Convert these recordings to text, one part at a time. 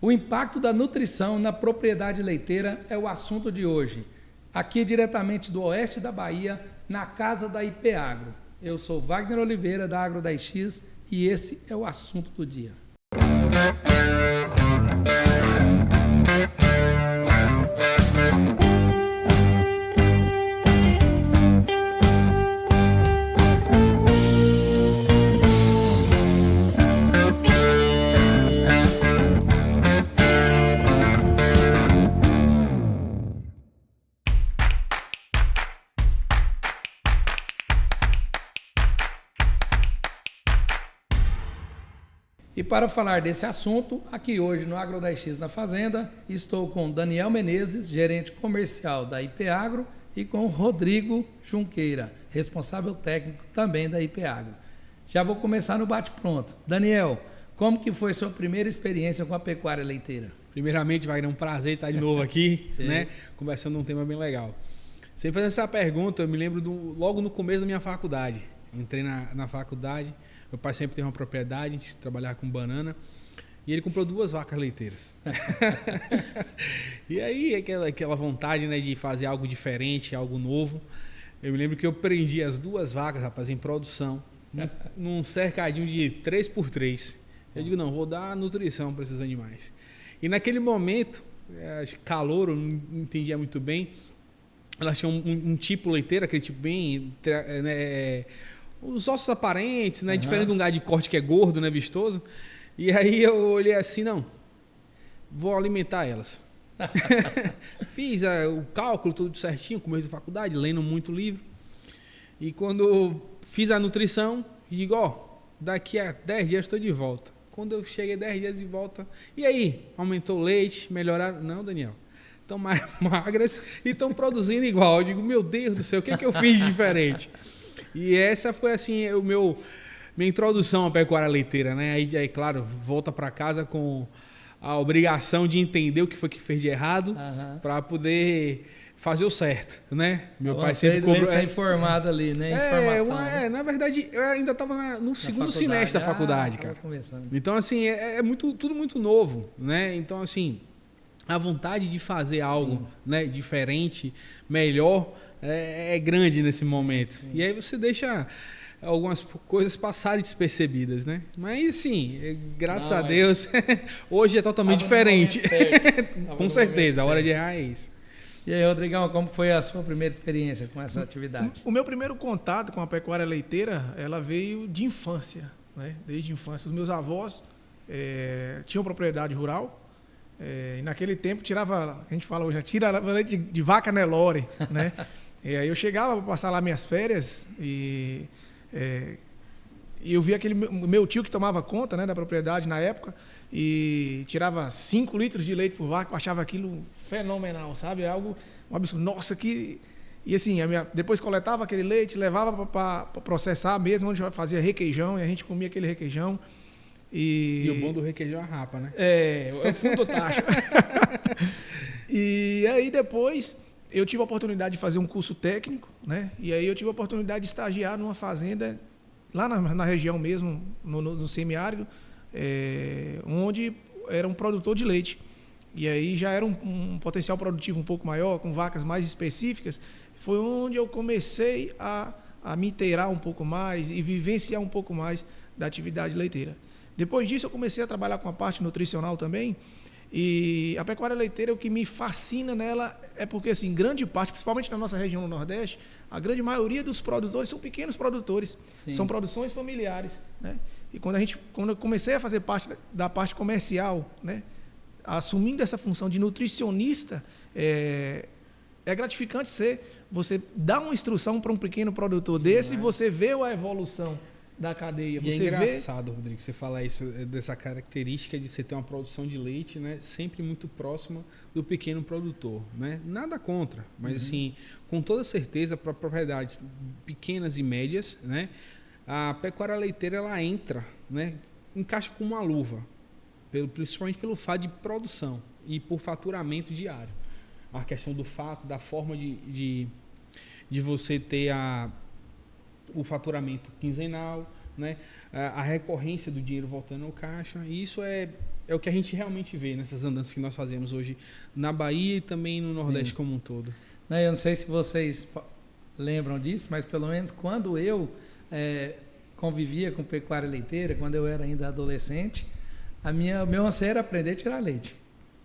O impacto da nutrição na propriedade leiteira é o assunto de hoje. Aqui diretamente do oeste da Bahia, na casa da IP Agro. Eu sou Wagner Oliveira, da Agro 10X, e esse é o assunto do dia. E para falar desse assunto, aqui hoje no Agro 10X na Fazenda, estou com Daniel Menezes, gerente comercial da IP Agro, e com Rodrigo Junqueira, responsável técnico também da IP Agro. Já vou começar no bate-pronto. Daniel, como que foi sua primeira experiência com a pecuária leiteira? Primeiramente, Wagner, é um prazer estar de novo aqui, né? Conversando um tema bem legal. Sempre fazendo essa pergunta, eu me lembro logo no começo da minha faculdade. Entrei na faculdade. Meu pai sempre teve uma propriedade, a gente trabalhava com banana, e ele comprou 2 vacas leiteiras. E aí, aquela vontade, né, de fazer algo diferente, algo novo. Eu me lembro que eu prendi as 2 vacas, rapaz, em produção, num cercadinho de 3x3. Eu digo, não, vou dar nutrição para esses animais. E naquele momento, calor, eu não entendia muito bem, elas tinham um tipo leiteiro, aquele tipo bem... os ossos aparentes, né? Diferente de um gado de corte que é gordo, né? Vistoso. E aí eu olhei assim, não, vou alimentar elas. Fiz o cálculo tudo certinho, começo de faculdade, lendo muito livro. E quando fiz a nutrição, digo, daqui a 10 dias estou de volta. Quando eu cheguei 10 dias de volta, e aí? Aumentou o leite, melhoraram? Não, Daniel. Estão mais magras e estão produzindo igual. Eu digo, meu Deus do céu, o que eu fiz de diferente? E essa foi assim minha introdução à pecuária leiteira, né? Aí claro, volta para casa com a obrigação de entender o que foi que fez de errado para poder fazer o certo, né? Meu pai sempre cobrou. Ser informado ali, né? Informação. Na verdade, eu ainda estava no segundo semestre da faculdade, cara. Então assim, tudo muito novo, né? Então assim, a vontade de fazer algo, né, diferente, melhor, é grande nesse momento. Sim. E aí você deixa algumas coisas passarem despercebidas, né? Mas sim, graças a Deus, hoje é totalmente diferente. Com certeza, a hora de errar é isso. E aí, Rodrigão, como foi a sua primeira experiência com essa atividade? O meu primeiro contato com a pecuária leiteira, ela veio de infância, né? Desde a infância. Os meus avós tinham propriedade rural. E naquele tempo tirava, a gente fala hoje, tira leite de vaca Nelore, né? E aí eu chegava para passar lá minhas férias e eu via aquele meu tio que tomava conta, né, da propriedade na época e tirava 5 litros de leite por vaca, eu achava aquilo fenomenal, sabe? Algo um absurdo. Nossa, que... E assim, depois coletava aquele leite, levava para processar mesmo, onde fazia requeijão e a gente comia aquele requeijão. E o bom do requeijão é a rapa, né? É o fundo do tacho. E aí depois eu tive a oportunidade de fazer um curso técnico, né? E aí eu tive a oportunidade de estagiar numa fazenda, lá na região mesmo, no semiárido, onde era um produtor de leite. E aí já era um potencial produtivo um pouco maior, com vacas mais específicas. Foi onde eu comecei a me inteirar um pouco mais e vivenciar um pouco mais da atividade leiteira. Depois disso eu comecei a trabalhar com a parte nutricional também. E a pecuária leiteira, o que me fascina nela é porque, assim, grande parte, principalmente na nossa região no Nordeste, a grande maioria dos produtores são pequenos produtores. Sim. São produções familiares, né? E quando eu comecei a fazer parte da parte comercial, né, assumindo essa função de nutricionista, é gratificante você dar uma instrução para um pequeno produtor desse e você vê a evolução da cadeia. E é engraçado, Rodrigo, você falar isso, dessa característica de você ter uma produção de leite, né, sempre muito próxima do pequeno produtor, né? Nada contra, mas assim, com toda certeza, para propriedades pequenas e médias, né, a pecuária leiteira ela entra, né, encaixa com uma luva, principalmente pelo fato de produção e por faturamento diário. A questão do fato, da forma de você ter o faturamento quinzenal, né? A recorrência do dinheiro voltando ao caixa. E isso é é o que a gente realmente vê nessas andanças que nós fazemos hoje na Bahia e também no Nordeste como um todo. Eu não sei se vocês lembram disso, mas pelo menos quando eu convivia com pecuária leiteira, quando eu era ainda adolescente, meu anseio era aprender a tirar leite.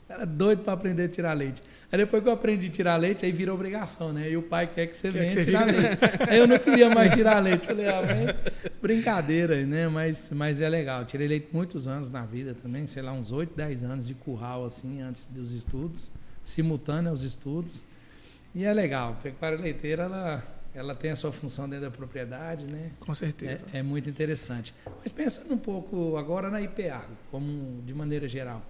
Era doido para aprender a tirar leite. Aí depois que eu aprendi a tirar leite, aí virou obrigação, né? E o pai quer que você venha tirar leite. Aí eu não queria mais tirar leite. Falei, brincadeira, né? Mas é legal. Tirei leite muitos anos na vida também, sei lá, uns 8, 10 anos de curral, assim, antes dos estudos, simultâneo aos estudos. E é legal. A pecuária leiteira, ela tem a sua função dentro da propriedade, né? Com certeza. É muito interessante. Mas pensando um pouco agora na IP Agro, como de maneira geral.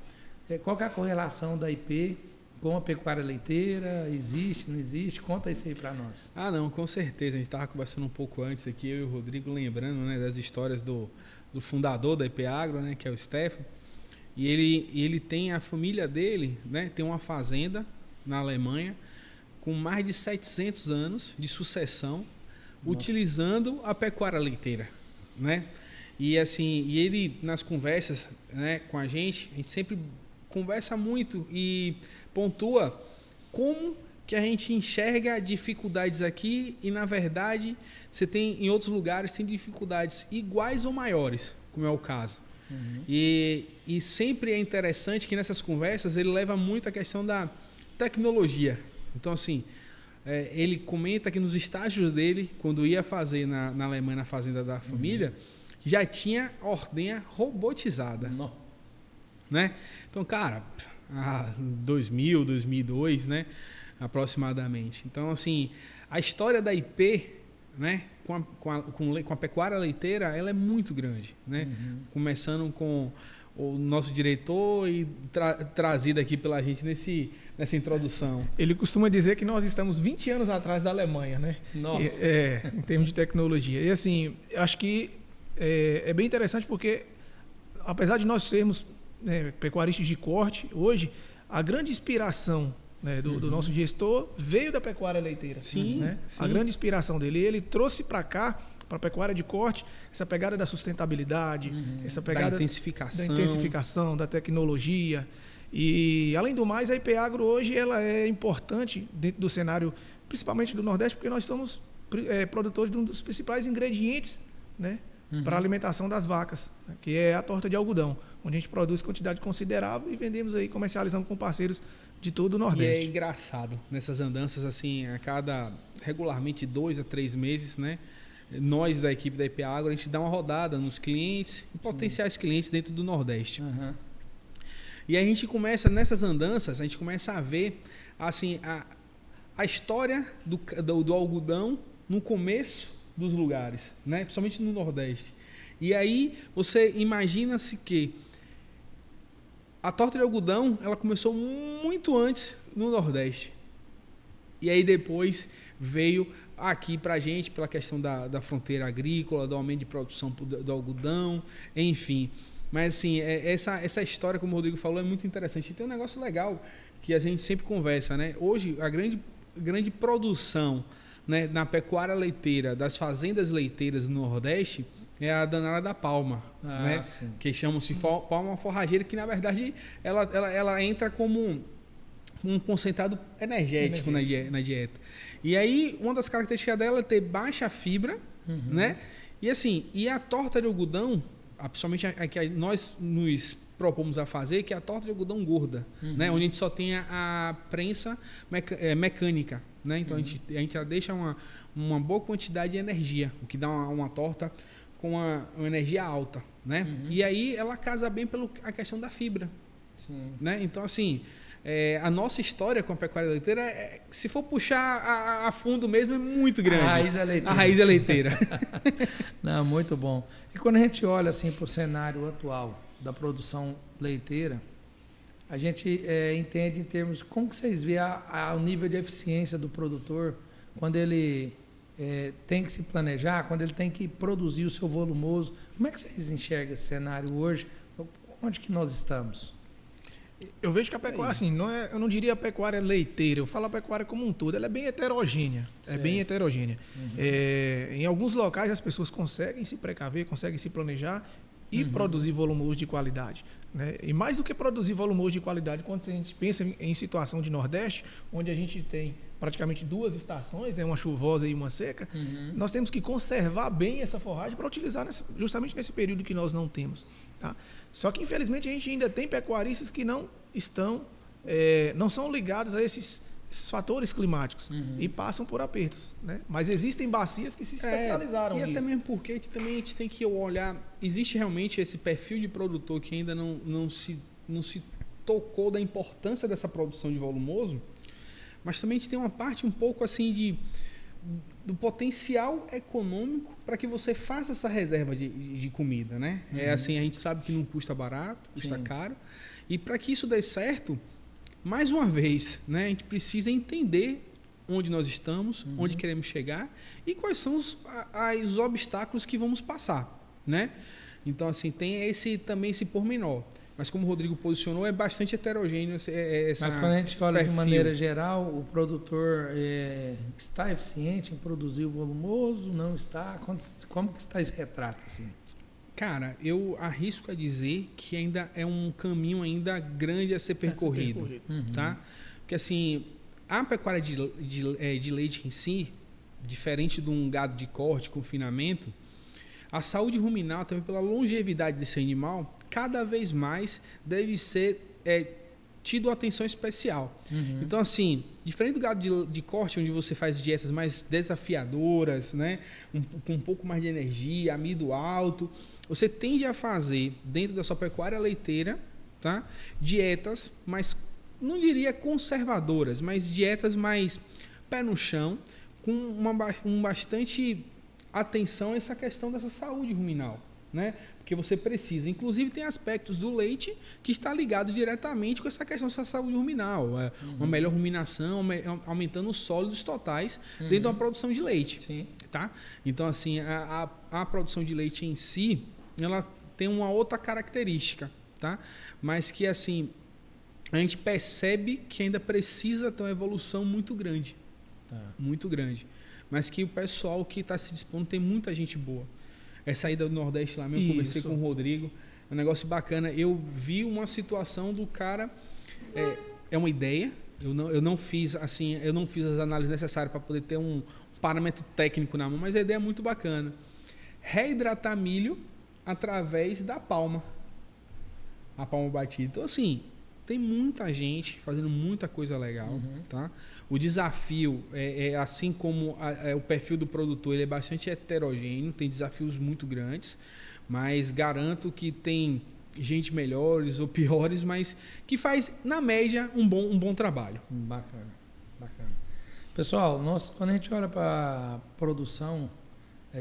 Qual que é a correlação da IP com a pecuária leiteira? Existe, não existe? Conta isso aí para nós. Não, com certeza. A gente estava conversando um pouco antes aqui, eu e o Rodrigo, lembrando, né, das histórias do fundador da IP Agro, né, que é o Stefan. E ele tem a família dele, né, tem uma fazenda na Alemanha com mais de 700 anos de sucessão, utilizando a pecuária leiteira, né? E assim, ele nas conversas, né, com a gente sempre conversa muito e pontua como que a gente enxerga dificuldades aqui e, na verdade, você tem em outros lugares tem dificuldades iguais ou maiores, como é o caso. Uhum. E sempre é interessante que nessas conversas ele leva muito a questão da tecnologia. Então, assim, ele comenta que nos estágios dele, quando ia fazer na Alemanha, na fazenda da família, já tinha ordenha robotizada. Não. Né? Então, cara, 2000, 2002, né, aproximadamente. Então, assim, a história da IP, né, com a pecuária leiteira, ela é muito grande, né? Uhum. Começando com o nosso diretor e trazido aqui pela gente nessa introdução. Ele costuma dizer que nós estamos 20 anos atrás da Alemanha, né? Nossa! Em termos de tecnologia. E assim, acho que é bem interessante porque, apesar de nós sermos, né, pecuaristas de corte, hoje, a grande inspiração, né, do nosso gestor veio da pecuária leiteira. Sim, né? sim. A grande inspiração dele. Ele trouxe para cá, para a pecuária de corte, essa pegada da sustentabilidade, essa pegada da intensificação, da tecnologia. E, além do mais, a IP Agro hoje ela é importante dentro do cenário, principalmente do Nordeste, porque nós somos produtores de um dos principais ingredientes, né, para a alimentação das vacas, né, que é a torta de algodão, onde a gente produz quantidade considerável e vendemos aí, comercializamos com parceiros de todo o Nordeste. E é engraçado, nessas andanças, assim, regularmente 2 a 3 meses, né? Nós da equipe da IP Agro, a gente dá uma rodada nos clientes e potenciais clientes dentro do Nordeste. Uhum. E a gente começa, nessas andanças, a gente começa a ver assim, a história do algodão no começo dos lugares, né? Principalmente no Nordeste. E aí você imagina-se que a torta de algodão ela começou muito antes no Nordeste. E aí depois veio aqui para a gente pela questão da fronteira agrícola, do aumento de produção do algodão, enfim. Mas assim, essa história, como o Rodrigo falou, é muito interessante. E tem um negócio legal que a gente sempre conversa, né? Hoje, a grande produção, né, na pecuária leiteira, das fazendas leiteiras no Nordeste, é a danada da palma, né? Que chamam-se palma forrageira, que na verdade ela entra como um concentrado energético na dieta. E aí, uma das características dela é ter baixa fibra, né? E assim, a torta de algodão, principalmente a que nós nos propomos a fazer, que é a torta de algodão gorda, né? Onde a gente só tem a prensa mecânica, né? Então a gente já deixa uma boa quantidade de energia, o que dá uma torta com uma energia alta, né? E aí ela casa bem pela questão da fibra. Sim. Né? Então, assim, a nossa história com a pecuária leiteira, se for puxar a fundo mesmo, é muito grande. A raiz é leiteira. Não, muito bom. E quando a gente olha assim, para o cenário atual da produção leiteira, a gente entende em termos... Como que vocês veem o nível de eficiência do produtor quando ele tem que se planejar, quando ele tem que produzir o seu volumoso? Como é que vocês enxergam esse cenário hoje? Onde que nós estamos? Eu vejo que a pecuária, assim, eu não diria a pecuária leiteira, eu falo a pecuária como um todo, ela é bem heterogênea. Certo. É bem heterogênea. Em alguns locais as pessoas conseguem se precaver, conseguem se planejar, e produzir volumoso de qualidade. Né? E mais do que produzir volumoso de qualidade, quando a gente pensa em situação de Nordeste, onde a gente tem praticamente 2 estações, né? Uma chuvosa e uma seca, nós temos que conservar bem essa forragem para utilizar justamente nesse período que nós não temos. Tá? Só que, infelizmente, a gente ainda tem pecuaristas que não são ligados a esses fatores climáticos e passam por apertos, né? Mas existem bacias que se especializaram nisso. E até mesmo porque a gente tem que olhar, existe realmente esse perfil de produtor que ainda não se tocou da importância dessa produção de volumoso, mas também a gente tem uma parte um pouco assim do potencial econômico para que você faça essa reserva de comida, né? É assim, a gente sabe que não custa barato, custa caro, e para que isso dê certo, mais uma vez, né, a gente precisa entender onde nós estamos, onde queremos chegar e quais são os obstáculos que vamos passar, né? Então, assim, tem também esse pormenor. Mas como o Rodrigo posicionou, é bastante heterogêneo Mas quando a gente olha de maneira geral, o produtor está eficiente em produzir o volumoso? Não está? Como que está esse retrato? Assim? Cara, eu arrisco a dizer que ainda é um caminho ainda grande a ser percorrido. Tá? Porque assim, a pecuária de leite em si, diferente de um gado de corte, confinamento, a saúde ruminal, também pela longevidade desse animal, cada vez mais deve ser tido atenção especial. Então, assim, diferente do gado de corte, onde você faz dietas mais desafiadoras, né, com um pouco mais de energia, amido alto, você tende a fazer, dentro da sua pecuária leiteira, tá, dietas mais, não diria conservadoras, mas dietas mais pé no chão, com bastante atenção a essa questão dessa saúde ruminal, né? Porque você precisa, inclusive tem aspectos do leite que está ligado diretamente com essa questão dessa saúde ruminal, uma melhor ruminação, aumentando os sólidos totais dentro de uma produção de leite. Sim. Tá? Então, assim, a produção de leite em si, ela tem uma outra característica, tá? Mas que, assim, a gente percebe que ainda precisa ter uma evolução muito grande. Muito grande. Mas que o pessoal que está se dispondo, tem muita gente boa. Essa ida do Nordeste lá mesmo, eu conversei com o Rodrigo, é um negócio bacana. Eu vi uma situação do cara, é uma ideia, eu não fiz as análises necessárias para poder ter um parâmetro técnico na mão, mas a ideia é muito bacana. Reidratar milho através da palma, a palma batida. Então, assim, tem muita gente fazendo muita coisa legal, tá? O desafio, assim como o perfil do produtor, ele é bastante heterogêneo, tem desafios muito grandes, mas garanto que tem gente melhores ou piores, mas que faz, na média, um bom trabalho. Bacana. Pessoal, quando a gente olha para a produção,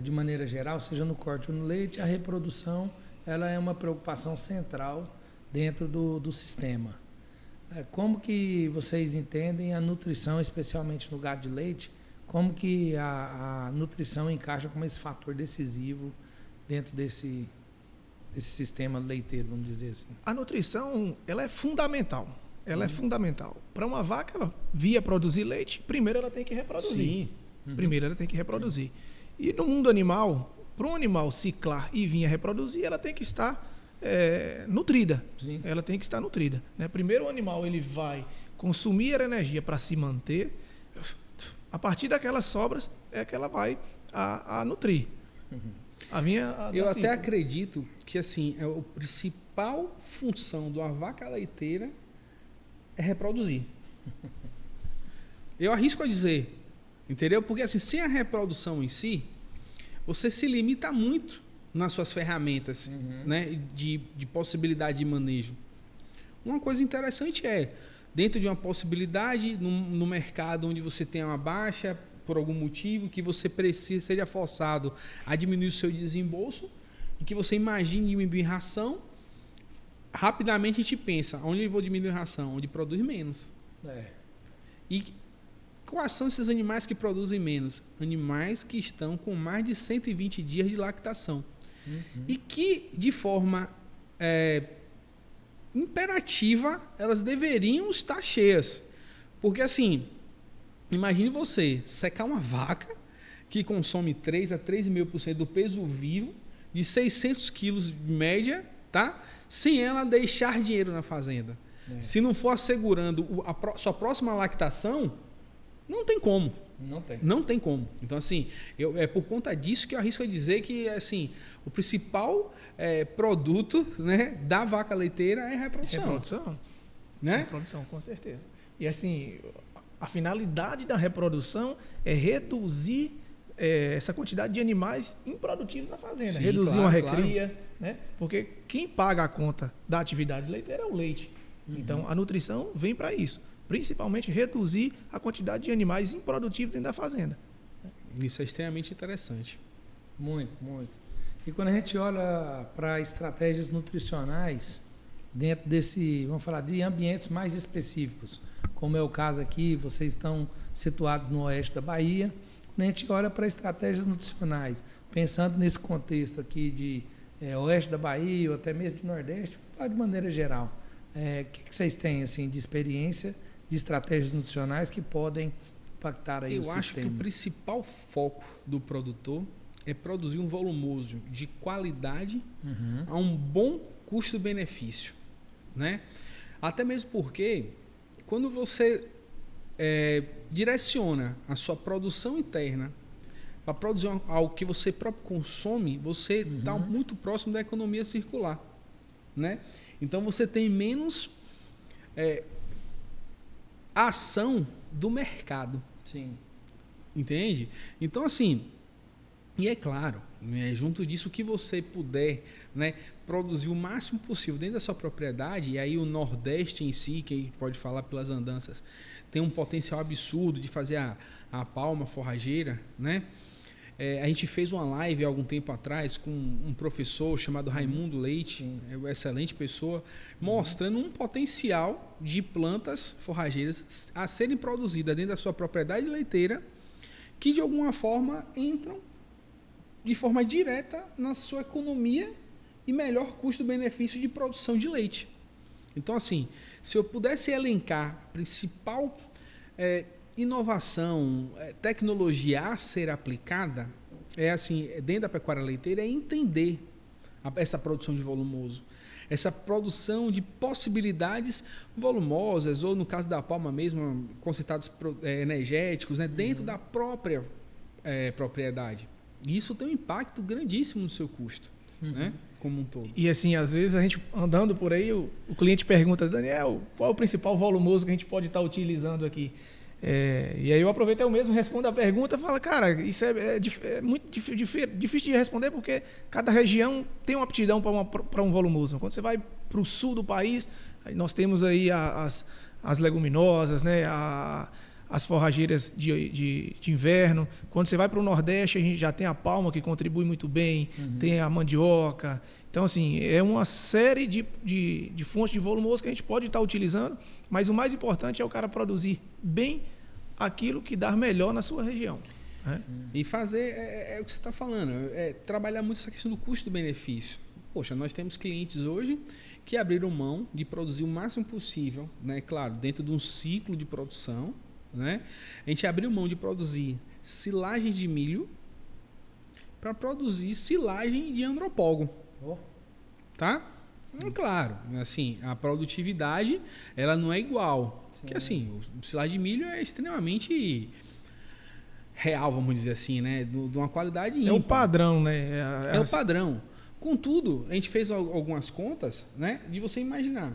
de maneira geral, seja no corte ou no leite, a reprodução ela é uma preocupação central dentro do sistema. Como que vocês entendem a nutrição, especialmente no gado de leite? Como que a nutrição encaixa como esse fator decisivo dentro desse sistema leiteiro, vamos dizer assim? A nutrição, ela é fundamental. Ela é fundamental. Para uma vaca, ela via produzir leite, primeiro ela tem que reproduzir. Sim. Primeiro ela tem que reproduzir. Sim. E no mundo animal, para um animal ciclar e vir a reproduzir, ela tem que estar nutrida. Sim. Ela tem que estar nutrida, né? Primeiro o animal ele vai consumir a energia para se manter. A partir daquelas sobras é que ela vai a nutrir. Eu até acredito que assim, a principal função de uma vaca leiteira é reproduzir. Eu arrisco a dizer, entendeu? Porque assim, sem a reprodução em si, você se limita muito nas suas ferramentas, né, de possibilidade de manejo. Uma coisa interessante dentro de uma possibilidade, no mercado onde você tem uma baixa, por algum motivo, que você seja forçado a diminuir o seu desembolso, e que você imagine diminuir ração, rapidamente a gente pensa, onde eu vou diminuir ração? Onde produz menos. E quais são esses animais que produzem menos? Animais que estão com mais de 120 dias de lactação. E que, de forma imperativa, elas deveriam estar cheias. Porque, assim, imagine você secar uma vaca que consome 3 a 3,5% do peso vivo de 600 quilos de média, tá? Sem ela deixar dinheiro na fazenda. Se não for assegurando sua próxima lactação, não tem como. Não tem como. Então, assim, é por conta disso que eu arrisco a dizer que, assim, o principal produto, né, da vaca leiteira é reprodução. Reprodução. Né? Reprodução, com certeza. E, assim, a finalidade da reprodução é reduzir essa quantidade de animais improdutivos na fazenda. Sim, reduzir claro, uma recria, né? Porque quem paga a conta da atividade leiteira é o leite. Então, a nutrição vem para isso. Principalmente reduzir a quantidade de animais improdutivos dentro da fazenda. Isso é extremamente interessante. Muito, muito. E quando a gente olha para estratégias nutricionais dentro desse, vamos falar, de ambientes mais específicos, como é o caso aqui, vocês estão situados no oeste da Bahia, quando a gente olha para estratégias nutricionais, pensando nesse contexto aqui de oeste da Bahia ou até mesmo de Nordeste, de maneira geral, o que vocês têm assim, de experiência de estratégias nutricionais que podem impactar aí o sistema? Eu acho que o principal foco do produtor é produzir um volumoso de qualidade a um bom custo-benefício, né? Até mesmo porque quando você direciona a sua produção interna para produzir algo que você próprio consome, você está muito próximo da economia circular, né? Então você tem menos ação do mercado. Sim. Entende? Então, assim, e é claro, junto disso, que você puder, né, produzir o máximo possível dentro da sua propriedade, e aí o Nordeste em si, que a gente pode falar pelas andanças, tem um potencial absurdo de fazer a palma forrageira, né? A gente fez uma live há algum tempo atrás com um professor chamado Raimundo Leite, uma excelente pessoa, mostrando um potencial de plantas forrageiras a serem produzidas dentro da sua propriedade leiteira, que de alguma forma entram de forma direta na sua economia e melhor custo-benefício de produção de leite. Então, assim, se eu pudesse elencar a principal inovação, tecnologia a ser aplicada, assim, dentro da pecuária leiteira, é entender essa produção de volumoso, essa produção de possibilidades volumosas, ou no caso da palma mesmo, concentrados energéticos, né, dentro da própria propriedade. E isso tem um impacto grandíssimo no seu custo, né, como um todo. E assim, às vezes a gente andando por aí, o cliente pergunta: Daniel, qual é o principal volumoso que a gente pode estar utilizando aqui? E aí eu aproveito eu mesmo, respondo a pergunta e falo: cara, isso é muito difícil de responder, porque cada região tem uma aptidão para um volumoso. Quando você vai para o sul do país, nós temos aí as leguminosas, né, as forrageiras de inverno. Quando você vai para o Nordeste, a gente já tem a palma, que contribui muito bem, tem a mandioca. Então, assim, é uma série de fontes de volumoso que a gente pode estar utilizando, mas o mais importante é o cara produzir bem aquilo que dá melhor na sua região. Né? E fazer, o que você está falando, trabalhar muito essa questão do custo-benefício. Poxa, nós temos clientes hoje que abriram mão de produzir o máximo possível, né? Claro, dentro de um ciclo de produção, né? A gente abriu mão de produzir silagem de milho para produzir silagem de andropógon. Tá? Claro, assim, a produtividade ela não é igual. Sim. Porque assim, o silagem de milho é extremamente real, vamos dizer assim, né? De uma qualidade ímpar. É o padrão, né? É o padrão. Contudo, a gente fez algumas contas, né? De você imaginar.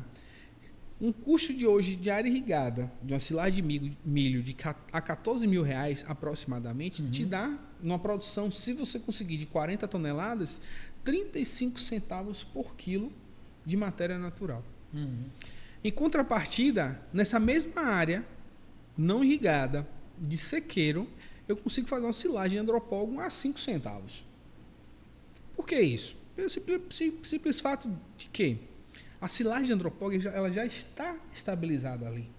Um custo de hoje de área irrigada, de uma silagem de milho a R$14 mil aproximadamente, te dá, numa produção, se você conseguir de 40 toneladas, 35 centavos por quilo de matéria natural. Em contrapartida, nessa mesma área não irrigada, de sequeiro, eu consigo fazer uma silagem de andropógon a 5 centavos. Por que isso? Pelo simples fato de que a silagem de andropógon ela já está estabilizada ali.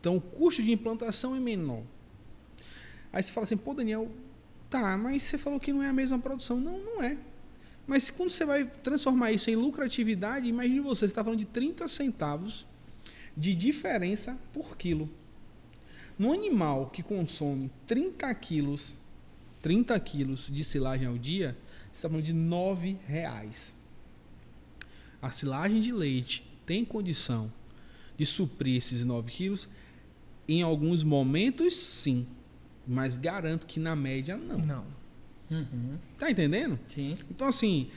Então, o custo de implantação é menor. Aí você fala assim: pô, Daniel, tá, mas você falou que não é a mesma produção. Não, não é. Mas quando você vai transformar isso em lucratividade, imagine você está falando de 30 centavos de diferença por quilo. No animal que consome 30 quilos de silagem ao dia, você está falando de R$9. A silagem de leite tem condição de suprir esses 9 quilos? Em alguns momentos, sim. Mas garanto que na média, não. Não. Uhum. Tá entendendo? Sim. Então, assim,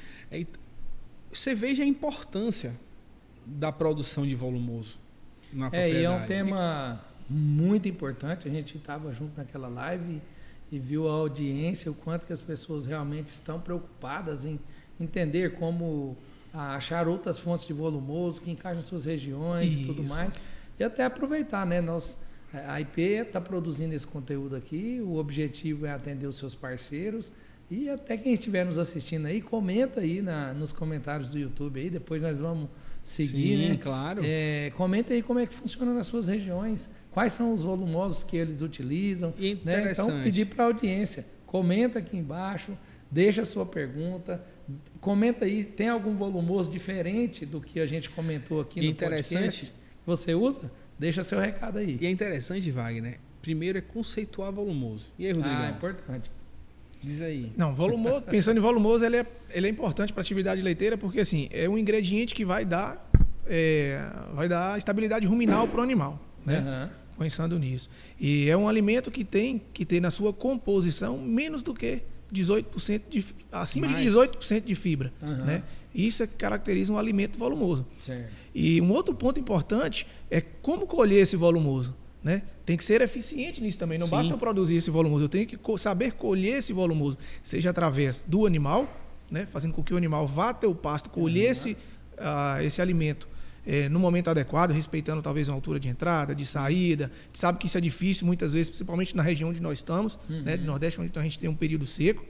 você veja a importância da produção de volumoso na propriedade. E é um tema muito importante. A gente estava junto naquela live e viu a audiência, o quanto que as pessoas realmente estão preocupadas em entender como achar outras fontes de volumoso que encaixem em suas regiões e tudo mais. E até aproveitar, né? A IP está produzindo esse conteúdo aqui, o objetivo é atender os seus parceiros e até quem estiver nos assistindo aí, comenta aí nos comentários do YouTube aí, depois nós vamos seguir, sim, né? Claro. Comenta aí como é que funciona nas suas regiões, quais são os volumosos que eles utilizam, né? Então pedir para a audiência, comenta aqui embaixo, deixa a sua pergunta, comenta aí, tem algum volumoso diferente do que a gente comentou aqui no podcast? Você usa? Deixa seu recado aí. E é interessante, Wagner, primeiro é conceituar volumoso. E aí, Rodrigão? É importante. Diz aí. Não, volumoso, pensando em volumoso, ele é importante para a atividade leiteira porque assim, é um ingrediente que vai dar estabilidade ruminal para o animal, né? Uhum. Pensando nisso. E é um alimento que tem que ter na sua composição menos do que 18% acima de 18% de fibra, né? Isso é que caracteriza um alimento volumoso. Certo. E um outro ponto importante é como colher esse volumoso, né? Tem que ser eficiente nisso também. Não basta eu produzir esse volumoso, eu tenho que saber colher esse volumoso, seja através do animal, né? Fazendo com que o animal vá até o pasto, colher esse alimento no momento adequado, respeitando talvez uma altura de entrada, de saída. A gente sabe que isso é difícil muitas vezes, principalmente na região onde nós estamos, né? Do Nordeste, onde a gente tem um período seco.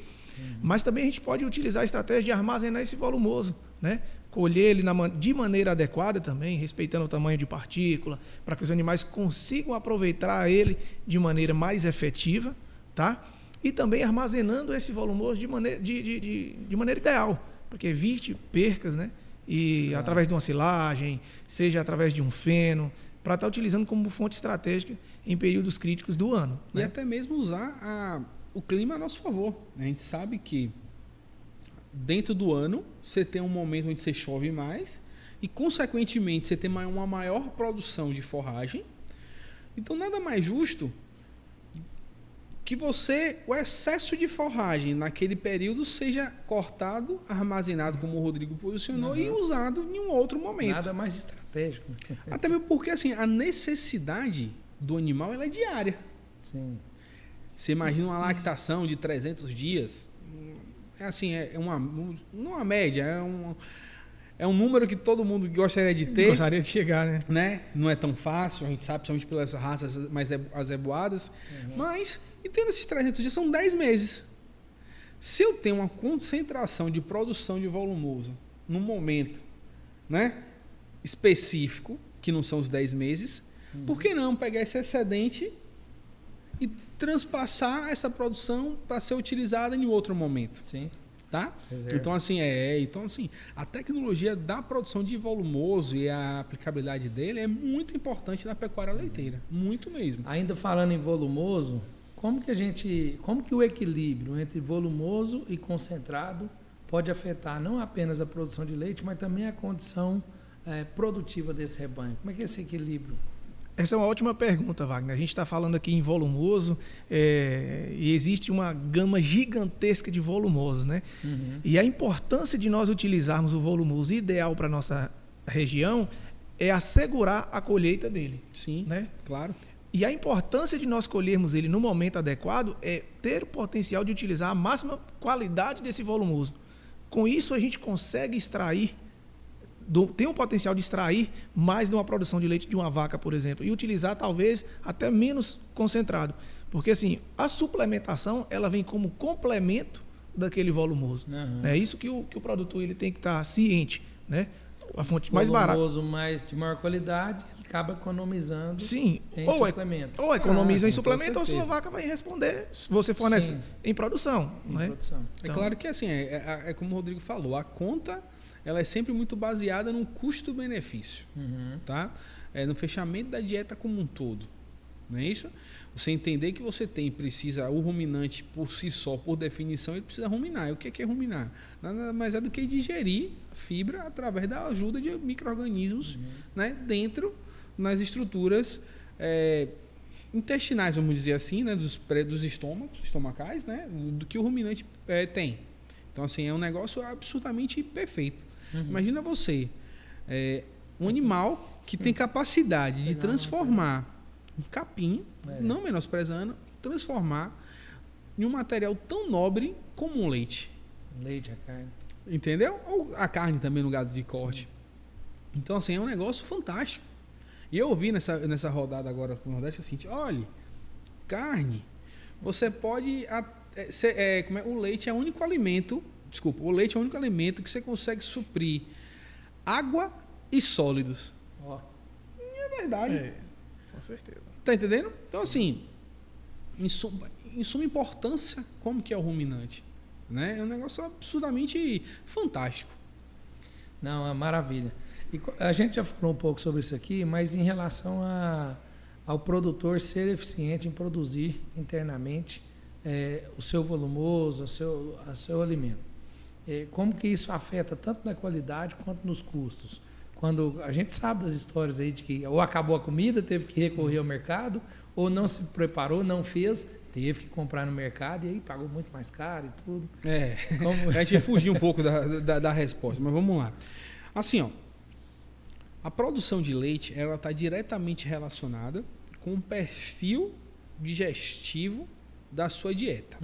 Mas também a gente pode utilizar a estratégia de armazenar esse volumoso, né? Colher ele de maneira adequada também, respeitando o tamanho de partícula, para que os animais consigam aproveitar ele de maneira mais efetiva, tá? E também armazenando esse volumoso de maneira ideal, para que evite percas, né? E através de uma silagem, seja através de um feno, para estar utilizando como fonte estratégica em períodos críticos do ano. E até mesmo usar o clima a nosso favor. A gente sabe que dentro do ano você tem um momento onde você chove mais e, consequentemente, você tem uma maior produção de forragem. Então, nada mais justo que o excesso de forragem naquele período seja cortado, armazenado, como o Rodrigo posicionou, e usado em um outro momento. Nada mais estratégico. Até mesmo porque assim, a necessidade do animal ela é diária. Sim. Você imagina uma lactação de 300 dias, não uma média, é um número que todo mundo gostaria de ter. Gostaria de chegar, né? Não é tão fácil, a gente sabe, principalmente pelas raças mais azeboadas. Mas, entendo, esses 300 dias são 10 meses. Se eu tenho uma concentração de produção de volumoso num momento, né, específico, que não são os 10 meses, por que não pegar esse excedente e transpassar essa produção para ser utilizada em outro momento? Sim. Tá? Reserva. Então assim, a tecnologia da produção de volumoso e a aplicabilidade dele é muito importante na pecuária leiteira, muito mesmo. Ainda falando em volumoso, como que o equilíbrio entre volumoso e concentrado pode afetar não apenas a produção de leite, mas também a condição produtiva desse rebanho? Como é que é esse equilíbrio? Essa é uma ótima pergunta, Wagner. A gente está falando aqui em volumoso e existe uma gama gigantesca de volumosos, né? E a importância de nós utilizarmos o volumoso ideal para a nossa região é assegurar a colheita dele. Sim, né? Claro. E a importância de nós colhermos ele no momento adequado é ter o potencial de utilizar a máxima qualidade desse volumoso. Com isso, a gente consegue extrair tem um potencial de extrair mais de uma produção de leite de uma vaca, por exemplo, e utilizar talvez até menos concentrado. Porque assim, a suplementação ela vem como complemento daquele volumoso. É isso que o produtor ele tem que estar ciente, né? A fonte mais barata. Volumoso mais de maior qualidade, ele acaba economizando. Sim, em suplemento. Ou economiza em suplemento, ou a sua vaca vai responder se você fornece em produção. Produção. Então, é claro que assim, é como o Rodrigo falou, a conta ela é sempre muito baseada no custo-benefício, tá? No fechamento da dieta como um todo. não é isso? Você entender que você o ruminante por si só, por definição, ele precisa ruminar. E o que é ruminar? Nada mais é do que digerir a fibra através da ajuda de micro-organismos, né, dentro nas estruturas intestinais, vamos dizer assim, né, dos estômagos, estomacais, né, do que o ruminante tem. Então, assim, é um negócio absolutamente perfeito. Imagina você, um animal que tem capacidade de transformar um capim, não menosprezando, transformar em um material tão nobre como um leite. Leite, a carne. Entendeu? Ou a carne também no gado de corte. Sim. Então, assim, é um negócio fantástico. E eu ouvi nessa rodada agora com o Nordeste o seguinte: olha, carne, você pode. O leite é o único alimento. Desculpa, o leite é o único alimento que você consegue suprir água e sólidos. E é verdade. Com certeza. Tá entendendo? Então, assim, em suma importância, como que é o ruminante? Né? É um negócio absurdamente fantástico. Não, é maravilha. E a gente já falou um pouco sobre isso aqui, mas em relação ao produtor ser eficiente em produzir internamente o seu volumoso, o seu alimento. Como que isso afeta tanto na qualidade quanto nos custos? Quando a gente sabe das histórias aí de que ou acabou a comida, teve que recorrer ao mercado, ou não se preparou, não fez, teve que comprar no mercado e aí pagou muito mais caro e tudo. A gente fugiu um pouco da resposta, mas vamos lá. Assim, ó, a produção de leite ela está diretamente relacionada com o perfil digestivo da sua dieta.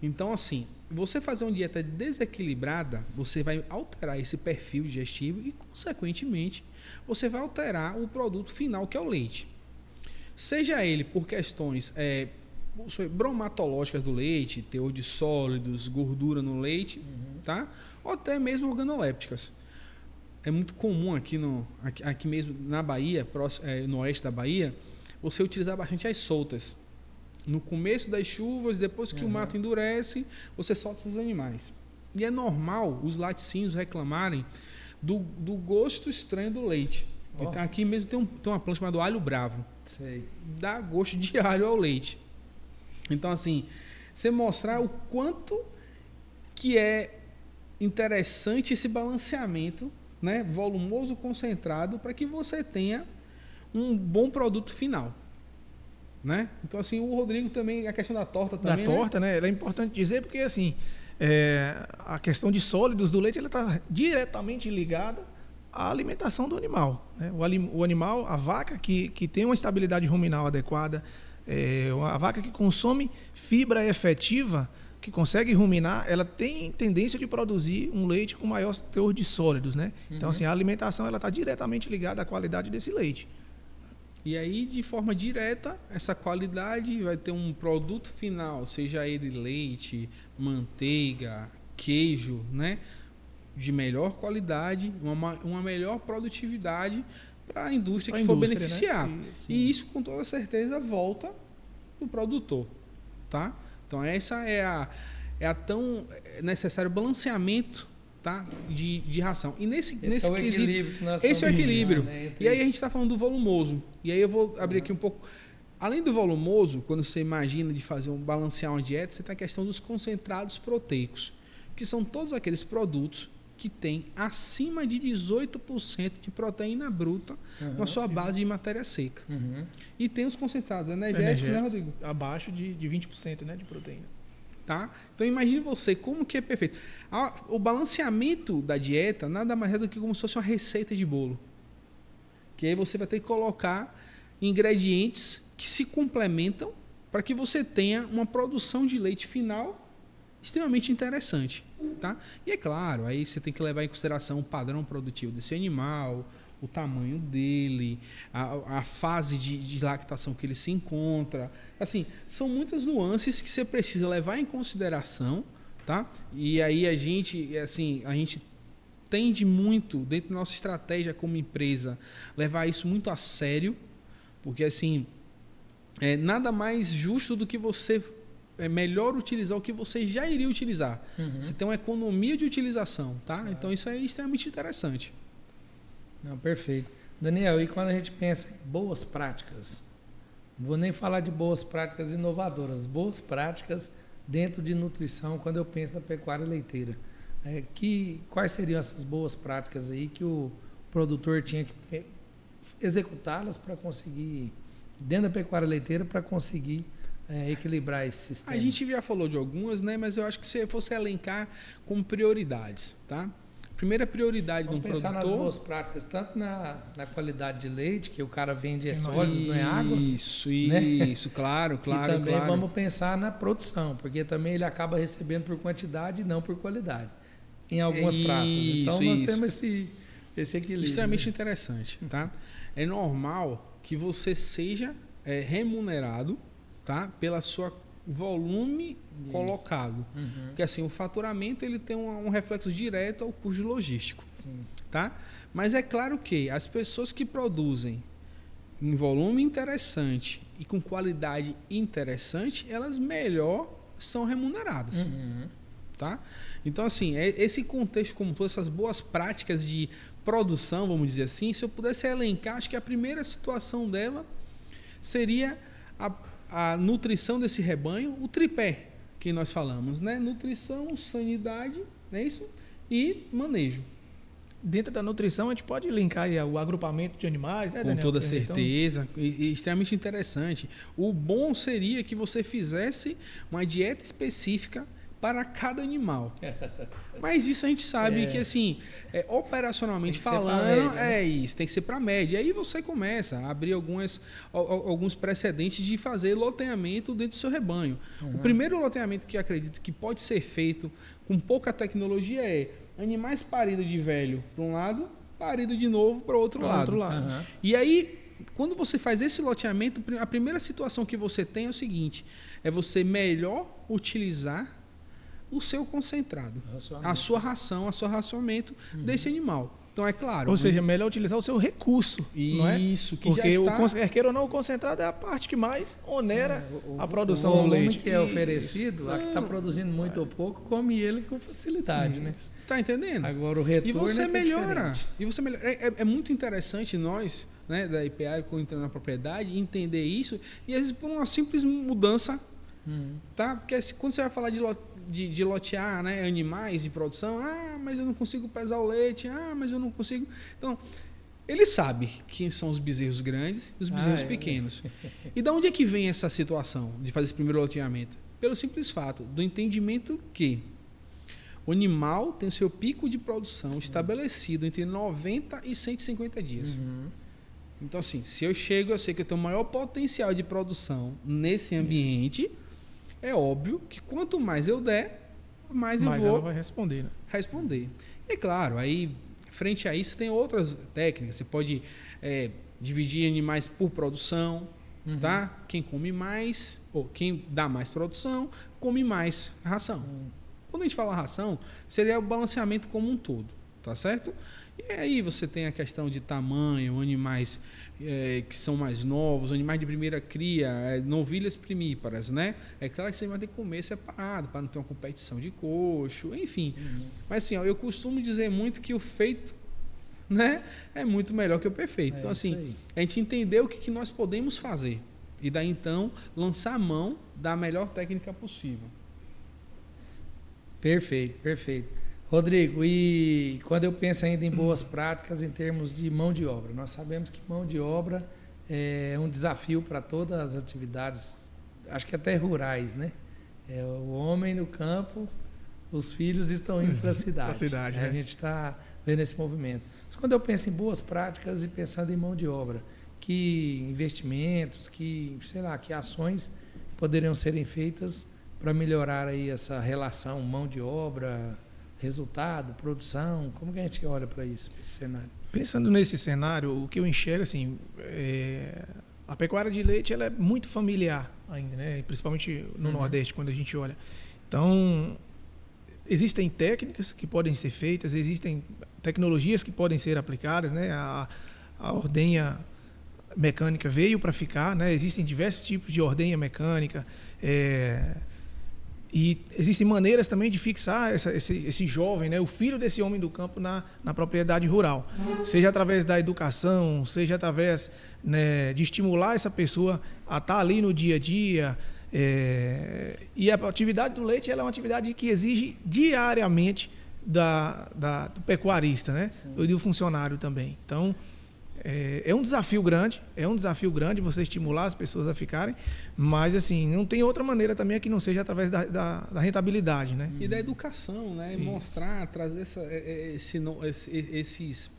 Então, assim, você fazer uma dieta desequilibrada, você vai alterar esse perfil digestivo e, consequentemente, você vai alterar o produto final, que é o leite. Seja ele por questões bromatológicas do leite, teor de sólidos, gordura no leite, tá? Ou até mesmo organolépticas. É muito comum aqui mesmo na Bahia, no oeste da Bahia, você utilizar bastante as soltas. No começo das chuvas, depois que o mato endurece, você solta esses animais. E é normal os laticínios reclamarem do gosto estranho do leite. Então, aqui mesmo tem uma planta chamada alho bravo. Sei. Dá gosto de alho ao leite. Então, assim, você mostrar o quanto que é interessante esse balanceamento, né, volumoso concentrado, para que você tenha um bom produto final. Né? Então, assim, o Rodrigo também, a questão da torta também. Da torta, né? Ela é importante dizer porque, assim, a questão de sólidos do leite ela está diretamente ligada à alimentação do animal. Né? O animal, a vaca que tem uma estabilidade ruminal adequada, a vaca que consome fibra efetiva, que consegue ruminar, ela tem tendência de produzir um leite com maior teor de sólidos. Né? Então, assim, a alimentação está diretamente ligada à qualidade desse leite. E aí, de forma direta, essa qualidade vai ter um produto final, seja ele leite, manteiga, queijo, né? De melhor qualidade, uma melhor produtividade para a indústria que for beneficiar. Né? E isso, com toda certeza, volta do produtor. Tá? Então, essa é a tão necessário balanceamento, tá? de ração. E nesse é o equilíbrio que nós esse é o equilíbrio. Né? E aí a gente está falando do volumoso. E aí eu vou abrir aqui um pouco. Além do volumoso, quando você imagina de balancear uma dieta, você tem a questão dos concentrados proteicos, que são todos aqueles produtos que têm acima de 18% de proteína bruta na sua base de matéria seca. E tem os concentrados energéticos, né, Rodrigo? Abaixo de 20%, né, de proteína. Tá? Então imagine você como que é perfeito. O balanceamento da dieta nada mais é do que como se fosse uma receita de bolo. Que aí você vai ter que colocar ingredientes que se complementam para que você tenha uma produção de leite final extremamente interessante. Tá? E é claro, aí você tem que levar em consideração o padrão produtivo desse animal, o tamanho dele, a fase de lactação que ele se encontra. Assim, são muitas nuances que você precisa levar em consideração, tá? E aí a gente tende muito, dentro da nossa estratégia como empresa, levar isso muito a sério, porque assim, nada mais justo do que você melhor utilizar o que você já iria utilizar. Você tem uma economia de utilização, tá? Então isso é extremamente interessante. Não, perfeito. Daniel, e quando a gente pensa em boas práticas Não vou nem falar de boas práticas inovadoras, boas práticas dentro de nutrição quando eu penso na pecuária leiteira. Quais seriam essas boas práticas aí que o produtor tinha que executá-las para conseguir, dentro da pecuária leiteira, para conseguir equilibrar esse sistema? A gente já falou de algumas, né? Mas eu acho que se fosse elencar como prioridades, tá? Primeira prioridade de um produtor... Vamos pensar nas boas práticas, tanto na qualidade de leite, que o cara vende sólidos, não é água. Isso, claro. E também vamos pensar na produção, porque também ele acaba recebendo por quantidade e não por qualidade, em algumas praças. Então nós temos esse equilíbrio. Extremamente interessante, tá? É normal que você seja remunerado, tá? Pela sua volume colocado. Porque assim, o faturamento ele tem um reflexo direto ao custo logístico. Sim. Tá? Mas é claro que as pessoas que produzem em volume interessante e com qualidade interessante, elas melhor são remuneradas. Tá? Então, assim, esse contexto como todo, essas boas práticas de produção, vamos dizer assim, se eu pudesse elencar, acho que a primeira situação dela seria a nutrição desse rebanho, o tripé que nós falamos, né? Nutrição, sanidade, não é isso? E manejo. Dentro da nutrição, a gente pode linkar aí o agrupamento de animais, né, Daniel? Com toda certeza, e extremamente interessante. O bom seria que você fizesse uma dieta específica para cada animal. Mas isso a gente sabe que, assim, operacionalmente falando, média, né? Isso, tem que ser para a média. E aí você começa a abrir alguns precedentes de fazer loteamento dentro do seu rebanho. O primeiro loteamento que acredito que pode ser feito com pouca tecnologia é animais paridos de velho para um lado, parido de novo para o outro lado. E aí, quando você faz esse loteamento, a primeira situação que você tem é o seguinte, é você melhor utilizar o seu concentrado, a sua ração, o seu racionamento desse animal. Então, é claro... Ou seja, melhor utilizar o seu recurso, não é? Isso, que porque já está... queira ou não, o concentrado é a parte que mais onera a produção do leite. O que é oferecido, a que está produzindo muito ou pouco, come ele com facilidade, né? Está entendendo? Agora o retorno e você melhora. É muito interessante nós, né, da IPA, entrando na propriedade, entender isso, e às vezes por uma simples mudança, tá? Porque quando você vai falar de lotear, né, animais de produção, mas eu não consigo pesar o leite, mas eu não consigo... Então, ele sabe quem são os bezerros grandes e os bezerros pequenos. E de onde é que vem essa situação de fazer esse primeiro loteamento? Pelo simples fato do entendimento que o animal tem o seu pico de produção estabelecido entre 90 e 150 dias. Então, assim, se eu sei que eu tenho o maior potencial de produção nesse ambiente... É óbvio que quanto mais eu der, mais eu vou ela vai responder, né? E claro, aí frente a isso tem outras técnicas. Você pode dividir animais por produção, tá? Quem come mais, ou quem dá mais produção, come mais ração. Quando a gente fala ração, seria o balanceamento como um todo, tá certo? E aí você tem a questão de tamanho, animais que são mais novos, animais de primeira cria, novilhas primíparas, né? É claro que você vai ter que comer separado, para não ter uma competição de coxo, enfim. Mas assim, eu costumo dizer muito que o feito, né, é muito melhor que o perfeito. Então assim, a gente entender o que nós podemos fazer e daí então lançar a mão da melhor técnica possível. Perfeito. Rodrigo, e quando eu penso ainda em boas práticas em termos de mão de obra, nós sabemos que mão de obra é um desafio para todas as atividades, acho que até rurais, né? O homem no campo, os filhos estão indo para a cidade. Né? A gente está vendo esse movimento. Mas quando eu penso em boas práticas e pensando em mão de obra, que investimentos, que ações poderiam serem feitas para melhorar aí essa relação mão de obra, resultado, produção, como que a gente olha para isso, para esse cenário? Pensando nesse cenário, o que eu enxergo, assim, a pecuária de leite ela é muito familiar ainda, né? Principalmente no Nordeste, quando a gente olha. Então, existem técnicas que podem ser feitas, existem tecnologias que podem ser aplicadas, né? A ordenha mecânica veio para ficar, né? Existem diversos tipos de ordenha mecânica, E existem maneiras também de fixar esse jovem, né, o filho desse homem do campo na propriedade rural. Seja através da educação, seja através, né, de estimular essa pessoa a estar ali no dia a dia. E a atividade do leite ela é uma atividade que exige diariamente do pecuarista, né? E do funcionário também. Então, é um desafio grande você estimular as pessoas a ficarem, mas assim, não tem outra maneira também que não seja através da rentabilidade, né? E da educação, né? Mostrar, trazer esses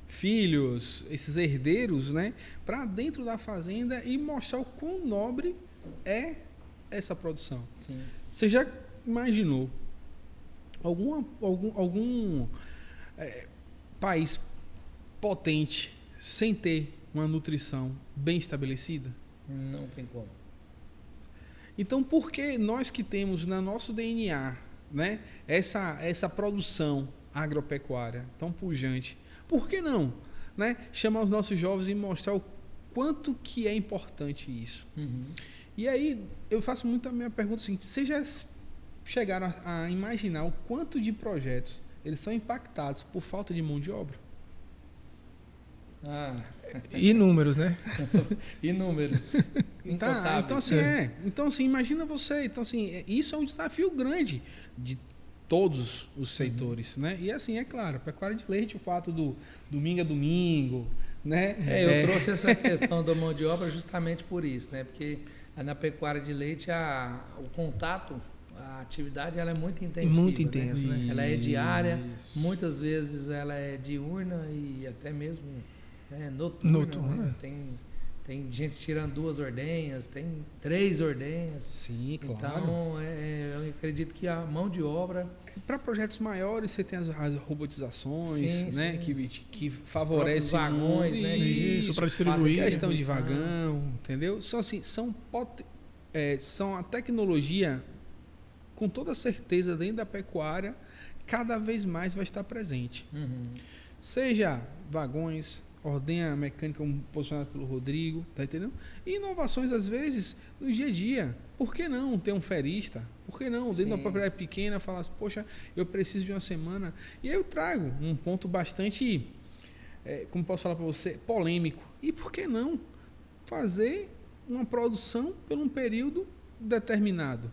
filhos, esses herdeiros, né, para dentro da fazenda e mostrar o quão nobre é essa produção. Sim. Você já imaginou algum país potente sem ter uma nutrição bem estabelecida? Não tem como. Então, por que nós que temos no nosso DNA, né, essa produção agropecuária tão pujante, por que não, né, chamar os nossos jovens e mostrar o quanto que é importante isso? Uhum. E aí, eu faço muito a minha pergunta seguinte: vocês já chegaram a imaginar o quanto de projetos eles são impactados por falta de mão de obra? Inúmeros, né? Inúmeros. Então assim, imagina você. Então, assim, isso é um desafio grande de todos os setores, né? E assim, é claro, pecuária de leite, o fato do domingo a domingo, né? Eu trouxe essa questão da mão de obra justamente por isso, né? Porque na pecuária de leite o contato, a atividade ela é muito intensiva. Muito intensa, né? Ela é diária, muitas vezes ela é diurna e até mesmo, né, noturna. Né? Tem gente tirando 2 ordenhas, tem 3 ordenhas. Sim, claro. Então, eu acredito que a mão de obra... Para projetos maiores, você tem as robotizações, sim, né? Sim. Que favorecem os vagões, né? Isso para distribuir. Questão de vagão, entendeu? São a tecnologia, com toda certeza, dentro da pecuária, cada vez mais vai estar presente. Uhum. Seja vagões, ordenha mecânica posicionada pelo Rodrigo, tá entendendo? E inovações, às vezes, no dia a dia. Por que não ter um ferista? Por que não, dentro da propriedade pequena, falar assim, poxa, eu preciso de uma semana? E aí eu trago um ponto bastante, como posso falar para você, polêmico. E por que não fazer uma produção por um período determinado?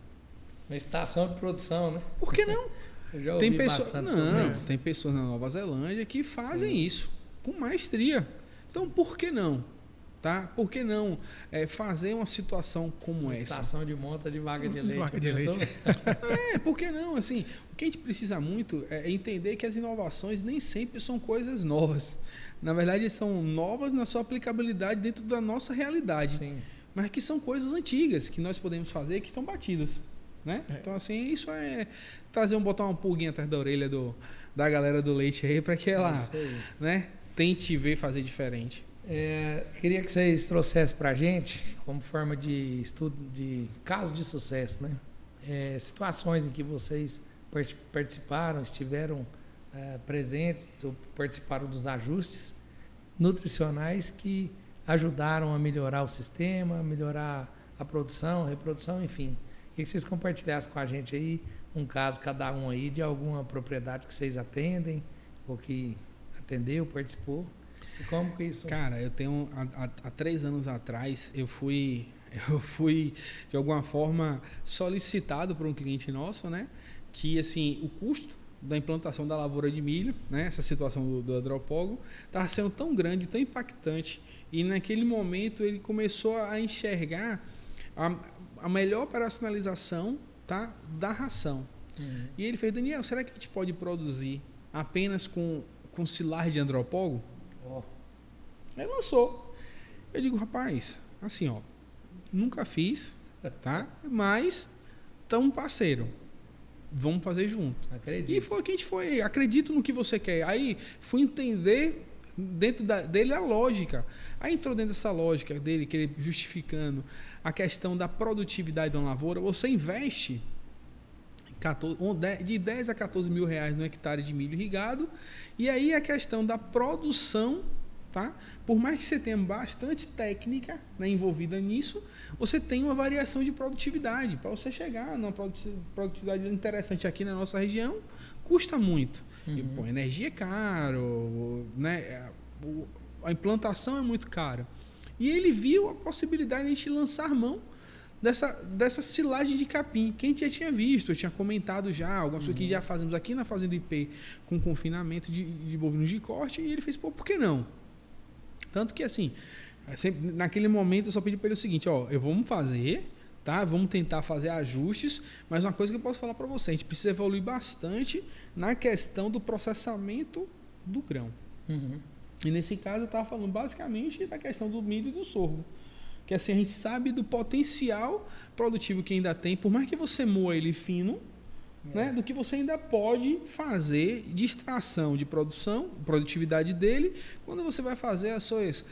Uma estação de produção, né? Por que não? Eu já ouvi bastante sobre isso. Tem pessoas na Nova Zelândia que fazem isso com maestria. Então, por que não? Tá? Por que não fazer uma situação como essa? Estação de monta de vaga de leite. Vaga de leite. Por que não? Assim, o que a gente precisa muito é entender que as inovações nem sempre são coisas novas. Na verdade, são novas na sua aplicabilidade dentro da nossa realidade. Sim. Mas que são coisas antigas que nós podemos fazer que estão batidas. Né? Então, assim, isso botar uma pulguinha atrás da orelha da galera do leite aí para que ela, né, tente fazer diferente. Queria que vocês trouxessem para a gente, como forma de estudo de caso de sucesso, né? Situações em que vocês participaram, estiveram presentes ou participaram dos ajustes nutricionais que ajudaram a melhorar o sistema, a melhorar a produção, a reprodução, enfim. Queria que vocês compartilhassem com a gente aí um caso, cada um aí, de alguma propriedade que vocês atendem ou que atendeu, participou. E como que isso... Cara, eu tenho... Há 3 anos atrás, eu fui, de alguma forma, solicitado por um cliente nosso, né? Que, assim, o custo da implantação da lavoura de milho, né? Essa situação do andropólogo, estava sendo tão grande, tão impactante. E, naquele momento, ele começou a enxergar a melhor operacionalização, tá, da ração. Uhum. E ele fez: Daniel, será que a gente pode produzir apenas com silagem de andropólogo? Aí lançou. Eu digo: rapaz, assim, ó, nunca fiz, tá? Mas estamos parceiro. Vamos fazer junto. Acredito. E foi que a gente foi. Acredito no que você quer. Aí fui entender dentro dele a lógica. Aí entrou dentro dessa lógica dele, que ele justificando a questão da produtividade da lavoura. Você investe de 10 a 14 mil reais no hectare de milho irrigado, e aí a questão da produção, tá? Por mais que você tenha bastante técnica, né, envolvida nisso, você tem uma variação de produtividade. Para você chegar numa produtividade interessante aqui na nossa região, custa muito. E, pô, energia é caro, né? A implantação é muito cara. E ele viu a possibilidade de a gente lançar mão dessa silagem de capim, que a gente já tinha visto, eu tinha comentado já, algumas coisas que já fazemos aqui na Fazenda IP com confinamento de bovinos de corte, e ele fez, pô, por que não? Tanto que assim, sempre, naquele momento eu só pedi para ele o seguinte, ó, vamos fazer, tá? Vamos tentar fazer ajustes, mas uma coisa que eu posso falar para você, a gente precisa evoluir bastante na questão do processamento do grão. E nesse caso eu estava falando basicamente da questão do milho e do sorgo. Que assim a gente sabe do potencial produtivo que ainda tem, por mais que você moa ele fino, né, do que você ainda pode fazer de extração de produtividade dele, quando você vai fazer as suas,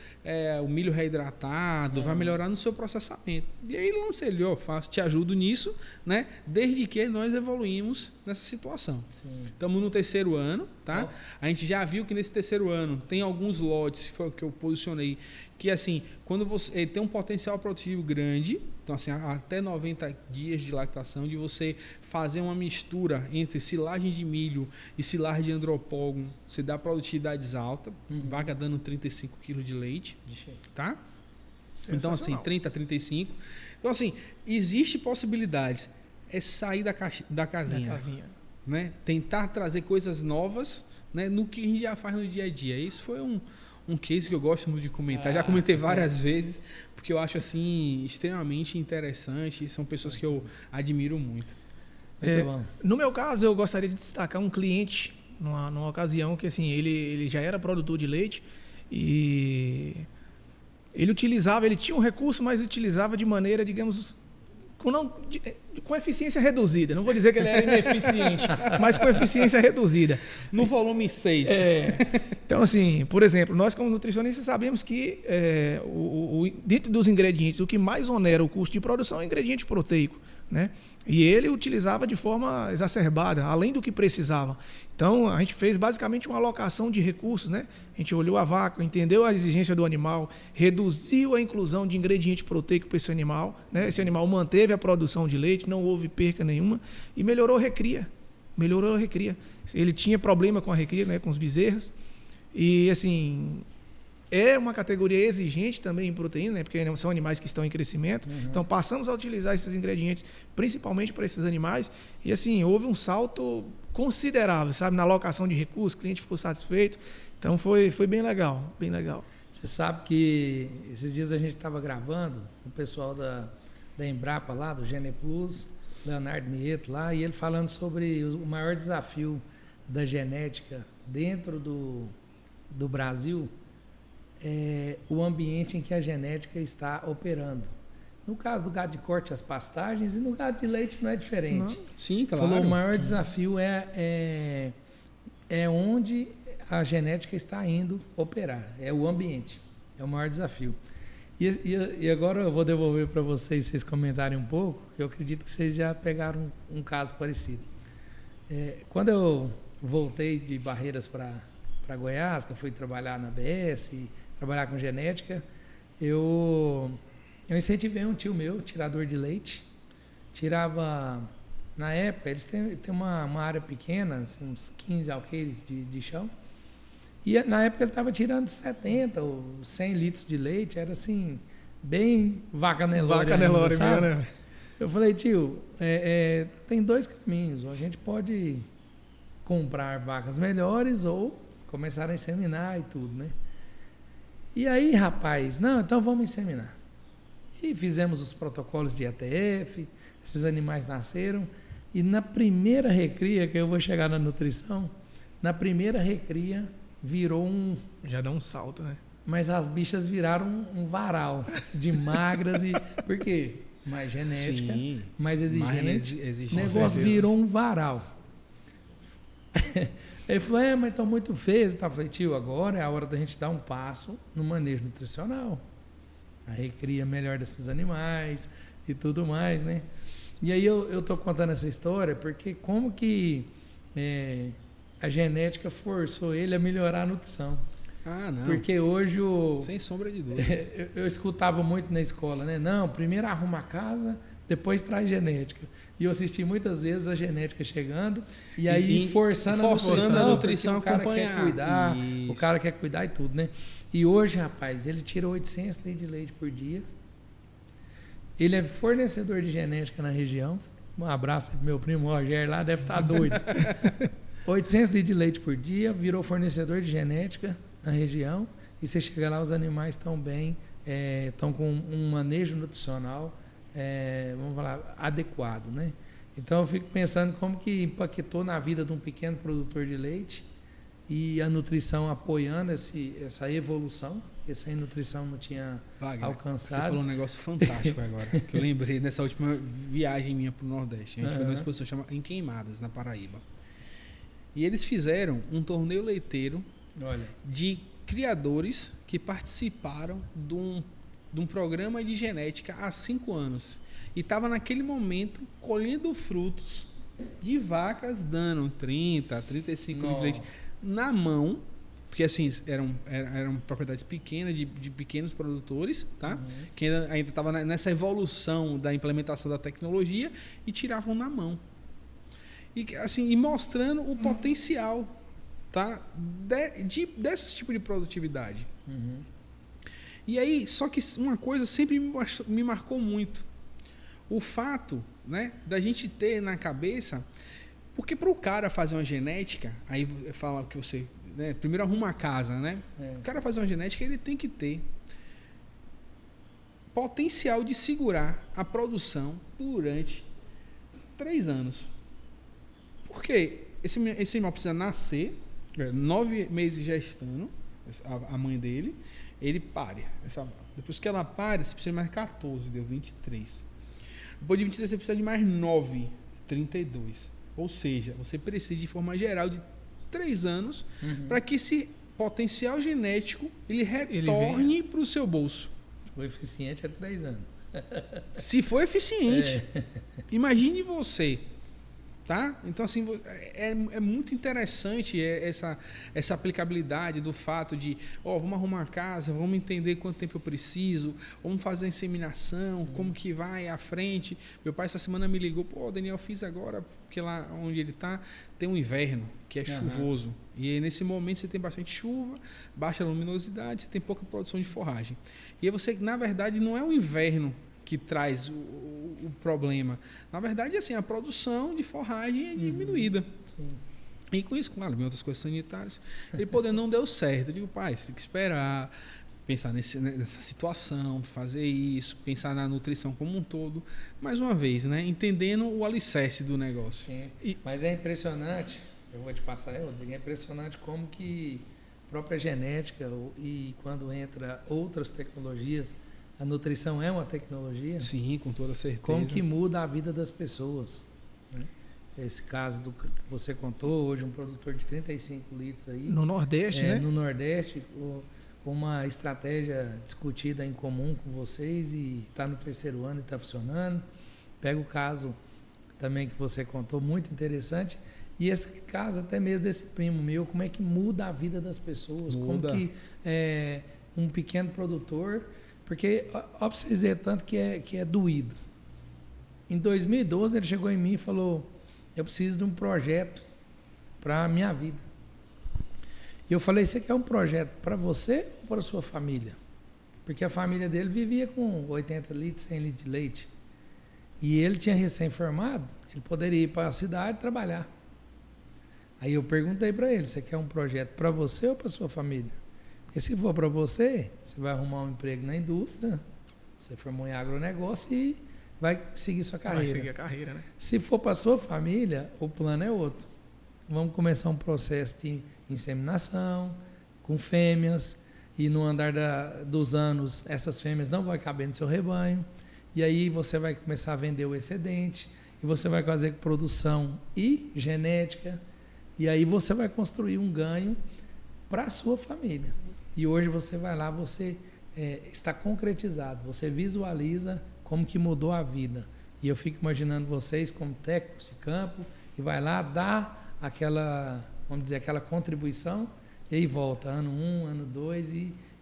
o milho reidratado, vai melhorar no seu processamento. E aí lancei ele, te ajudo nisso, né, desde que nós evoluímos nessa situação. Estamos no 3º ano, tá? A gente já viu que nesse 3º ano tem alguns lotes que eu posicionei que assim, quando você tem um potencial produtivo grande, então assim, até 90 dias de lactação, de você fazer uma mistura entre silagem de milho e silagem de andropógon, você dá produtividades altas, vaca dando 35 kg de leite, tá? Então assim, 30 a 35. Então assim, existe possibilidades, é sair da casinha. Né? Tentar trazer coisas novas, né, no que a gente já faz no dia a dia. Isso foi um case que eu gosto muito de comentar. Já comentei várias vezes, porque eu acho assim extremamente interessante. São pessoas que eu admiro muito. No meu caso, eu gostaria de destacar um cliente numa ocasião que assim, ele já era produtor de leite e ele tinha um recurso, mas utilizava de maneira, digamos, com eficiência reduzida. Não vou dizer que ele era ineficiente, mas com eficiência reduzida. No volume 6. Então, assim, por exemplo, nós como nutricionistas sabemos que dentro dos ingredientes, o que mais onera o custo de produção é o ingrediente proteico, né? E ele utilizava de forma exacerbada, além do que precisava. Então, a gente fez basicamente uma alocação de recursos, né? A gente olhou a vaca, entendeu a exigência do animal, reduziu a inclusão de ingrediente proteico para esse animal, né? Esse animal manteve a produção de leite, não houve perca nenhuma e melhorou a recria. Ele tinha problema com a recria, né? Com os bezerros. E, assim, é uma categoria exigente também em proteína, né? Porque são animais que estão em crescimento. Então, passamos a utilizar esses ingredientes, principalmente para esses animais. E, assim, houve um salto considerável, sabe? Na alocação de recursos, o cliente ficou satisfeito. Então, foi bem legal, bem legal. Você sabe que esses dias a gente estava gravando com o pessoal da Embrapa lá, do Gene Plus, Leonardo Nieto lá, e ele falando sobre o maior desafio da genética dentro do Brasil, o ambiente em que a genética está operando. No caso do gado de corte, as pastagens, e no gado de leite não é diferente. Sim, claro. Falou, o maior desafio é onde a genética está indo operar, é o ambiente, é o maior desafio. E agora eu vou devolver para vocês comentarem um pouco, que eu acredito que vocês já pegaram um caso parecido. Quando eu voltei de Barreiras para Goiás, que eu fui trabalhar na BS, trabalhar com genética, eu incentivei um tio meu, tirador de leite, tirava, na época, eles têm uma área pequena, assim, uns 15 alqueires de chão, e na época ele estava tirando 70 ou 100 litros de leite, era assim, bem vaca Nelore. Vaca Nelore mesmo, né? Eu falei, tio, tem 2 caminhos, a gente pode comprar vacas melhores ou começar a inseminar e tudo, né? E aí, rapaz, não, então vamos inseminar. E fizemos os protocolos de ATF, esses animais nasceram, e na primeira recria, que eu vou chegar na nutrição, na primeira recria virou Já dá um salto, né? Mas as bichas viraram um varal de magras e... Por quê? Mais genética, Sim, mais exigente. O negócio certeza. virou um varal. Ele falou, mas estão muito feios. Eu falei, tio, agora é a hora da gente dar um passo no manejo nutricional. A recria melhor desses animais e tudo mais, né? E aí eu estou contando essa história porque como que a genética forçou ele a melhorar a nutrição. Ah, não. Porque hoje Sem sombra de dúvida. eu escutava muito na escola, né? Não, primeiro arruma a casa, depois traz genética. E eu assisti muitas vezes a genética chegando e aí forçando a nutrição o cara acompanhar. quer cuidar, Isso. o cara quer cuidar e tudo, né? E hoje, rapaz, ele tira 800 litros de leite por dia. Ele é fornecedor de genética na região. Um abraço pro meu primo Rogério lá, deve estar doido. 800 litros de leite por dia, virou fornecedor de genética na região. E você chega lá, os animais estão bem, estão com um manejo nutricional, vamos falar, adequado, né? Então eu fico pensando como que impactou na vida de um pequeno produtor de leite e a nutrição apoiando essa evolução, que sem nutrição não tinha Wagner, alcançado. Você falou um negócio fantástico agora, que eu lembrei nessa última viagem minha para o Nordeste. A gente foi numa exposição chamada Em Queimadas, na Paraíba. E eles fizeram um torneio leiteiro de criadores que participaram de um programa de genética há 5 anos. E estava naquele momento colhendo frutos de vacas dando 30, 35 litros de leite na mão, porque assim eram propriedades pequenas de pequenos produtores, tá? Que ainda estava nessa evolução da implementação da tecnologia e tiravam na mão. E assim, e mostrando o potencial, tá? Desse tipo de produtividade. E aí, só que uma coisa sempre me marcou muito. O fato, né, da gente ter na cabeça, porque para o cara fazer uma genética, aí fala que você, né, primeiro arruma a casa, né? O cara fazer uma genética, ele tem que ter potencial de segurar a produção durante 3 anos. Por quê? Esse animal precisa nascer, 9 meses gestando, a mãe dele, ele pare. Depois que ela pare, você precisa de mais 14, deu 23. Depois de 23, você precisa de mais 9, 32. Ou seja, você precisa, de forma geral, de 3 anos para que esse potencial genético ele retorne para o seu bolso. O eficiente é 3 anos. Se for eficiente. Imagine você. Tá? Então, assim, é muito interessante essa aplicabilidade do fato de, vamos arrumar a casa, vamos entender quanto tempo eu preciso, vamos fazer a inseminação, como que vai à frente. Meu pai essa semana me ligou, Daniel, fiz agora, porque lá onde ele está tem um inverno que é chuvoso. E aí, nesse momento você tem bastante chuva, baixa luminosidade, você tem pouca produção de forragem. E aí você, na verdade, não é o inverno que traz o problema. Na verdade, assim, a produção de forragem é diminuída. Sim. E com isso, claro, vem outras coisas sanitárias. Ele não deu certo. Eu digo, pai, você tem que esperar, pensar nessa situação, fazer isso, pensar na nutrição como um todo. Mais uma vez, né? Entendendo o alicerce do negócio. Sim. Mas é impressionante, eu vou te passar, Rodrigo, é impressionante como que a própria genética e quando entra outras tecnologias, a nutrição é uma tecnologia? Sim, com toda certeza. Como que muda a vida das pessoas? Né? Esse caso que você contou, hoje um produtor de 35 litros aí. No Nordeste, né? No Nordeste, com uma estratégia discutida em comum com vocês e está no 3º ano e está funcionando. Pega o caso também que você contou, muito interessante. E esse caso até mesmo desse primo meu, como é que muda a vida das pessoas? Muda. Como que um pequeno produtor... Porque, ó, pra vocês verem tanto que é doído. Em 2012, ele chegou em mim e falou, eu preciso de um projeto para a minha vida. E eu falei, você quer um projeto para você ou para a sua família? Porque a família dele vivia com 80 litros, 100 litros de leite. E ele tinha recém-formado, ele poderia ir para a cidade trabalhar. Aí eu perguntei para ele, você quer um projeto para você ou para a sua família? Porque se for para você, você vai arrumar um emprego na indústria, você formou em agronegócio e vai seguir sua carreira. Vai seguir a carreira, né? Se for para sua família, o plano é outro. Vamos começar um processo de inseminação com fêmeas e no andar dos anos essas fêmeas não vão caber no seu rebanho e aí você vai começar a vender o excedente e você vai fazer produção e genética e aí você vai construir um ganho para a sua família. E hoje você vai lá, você está concretizado, você visualiza como que mudou a vida. E eu fico imaginando vocês como técnicos de campo, que vai lá dar aquela, vamos dizer, aquela contribuição e aí volta ano 1, ano 2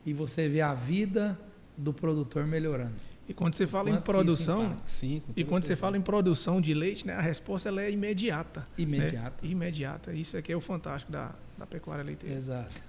e você vê a vida do produtor melhorando. E quando você fala em Quanto que isso produção, impacta? Sim, com e toda quando você certeza. fala em produção de leite, né, a resposta ela é imediata. Imediata. Né? Imediata. Isso aqui é o fantástico da pecuária leiteira. Exato.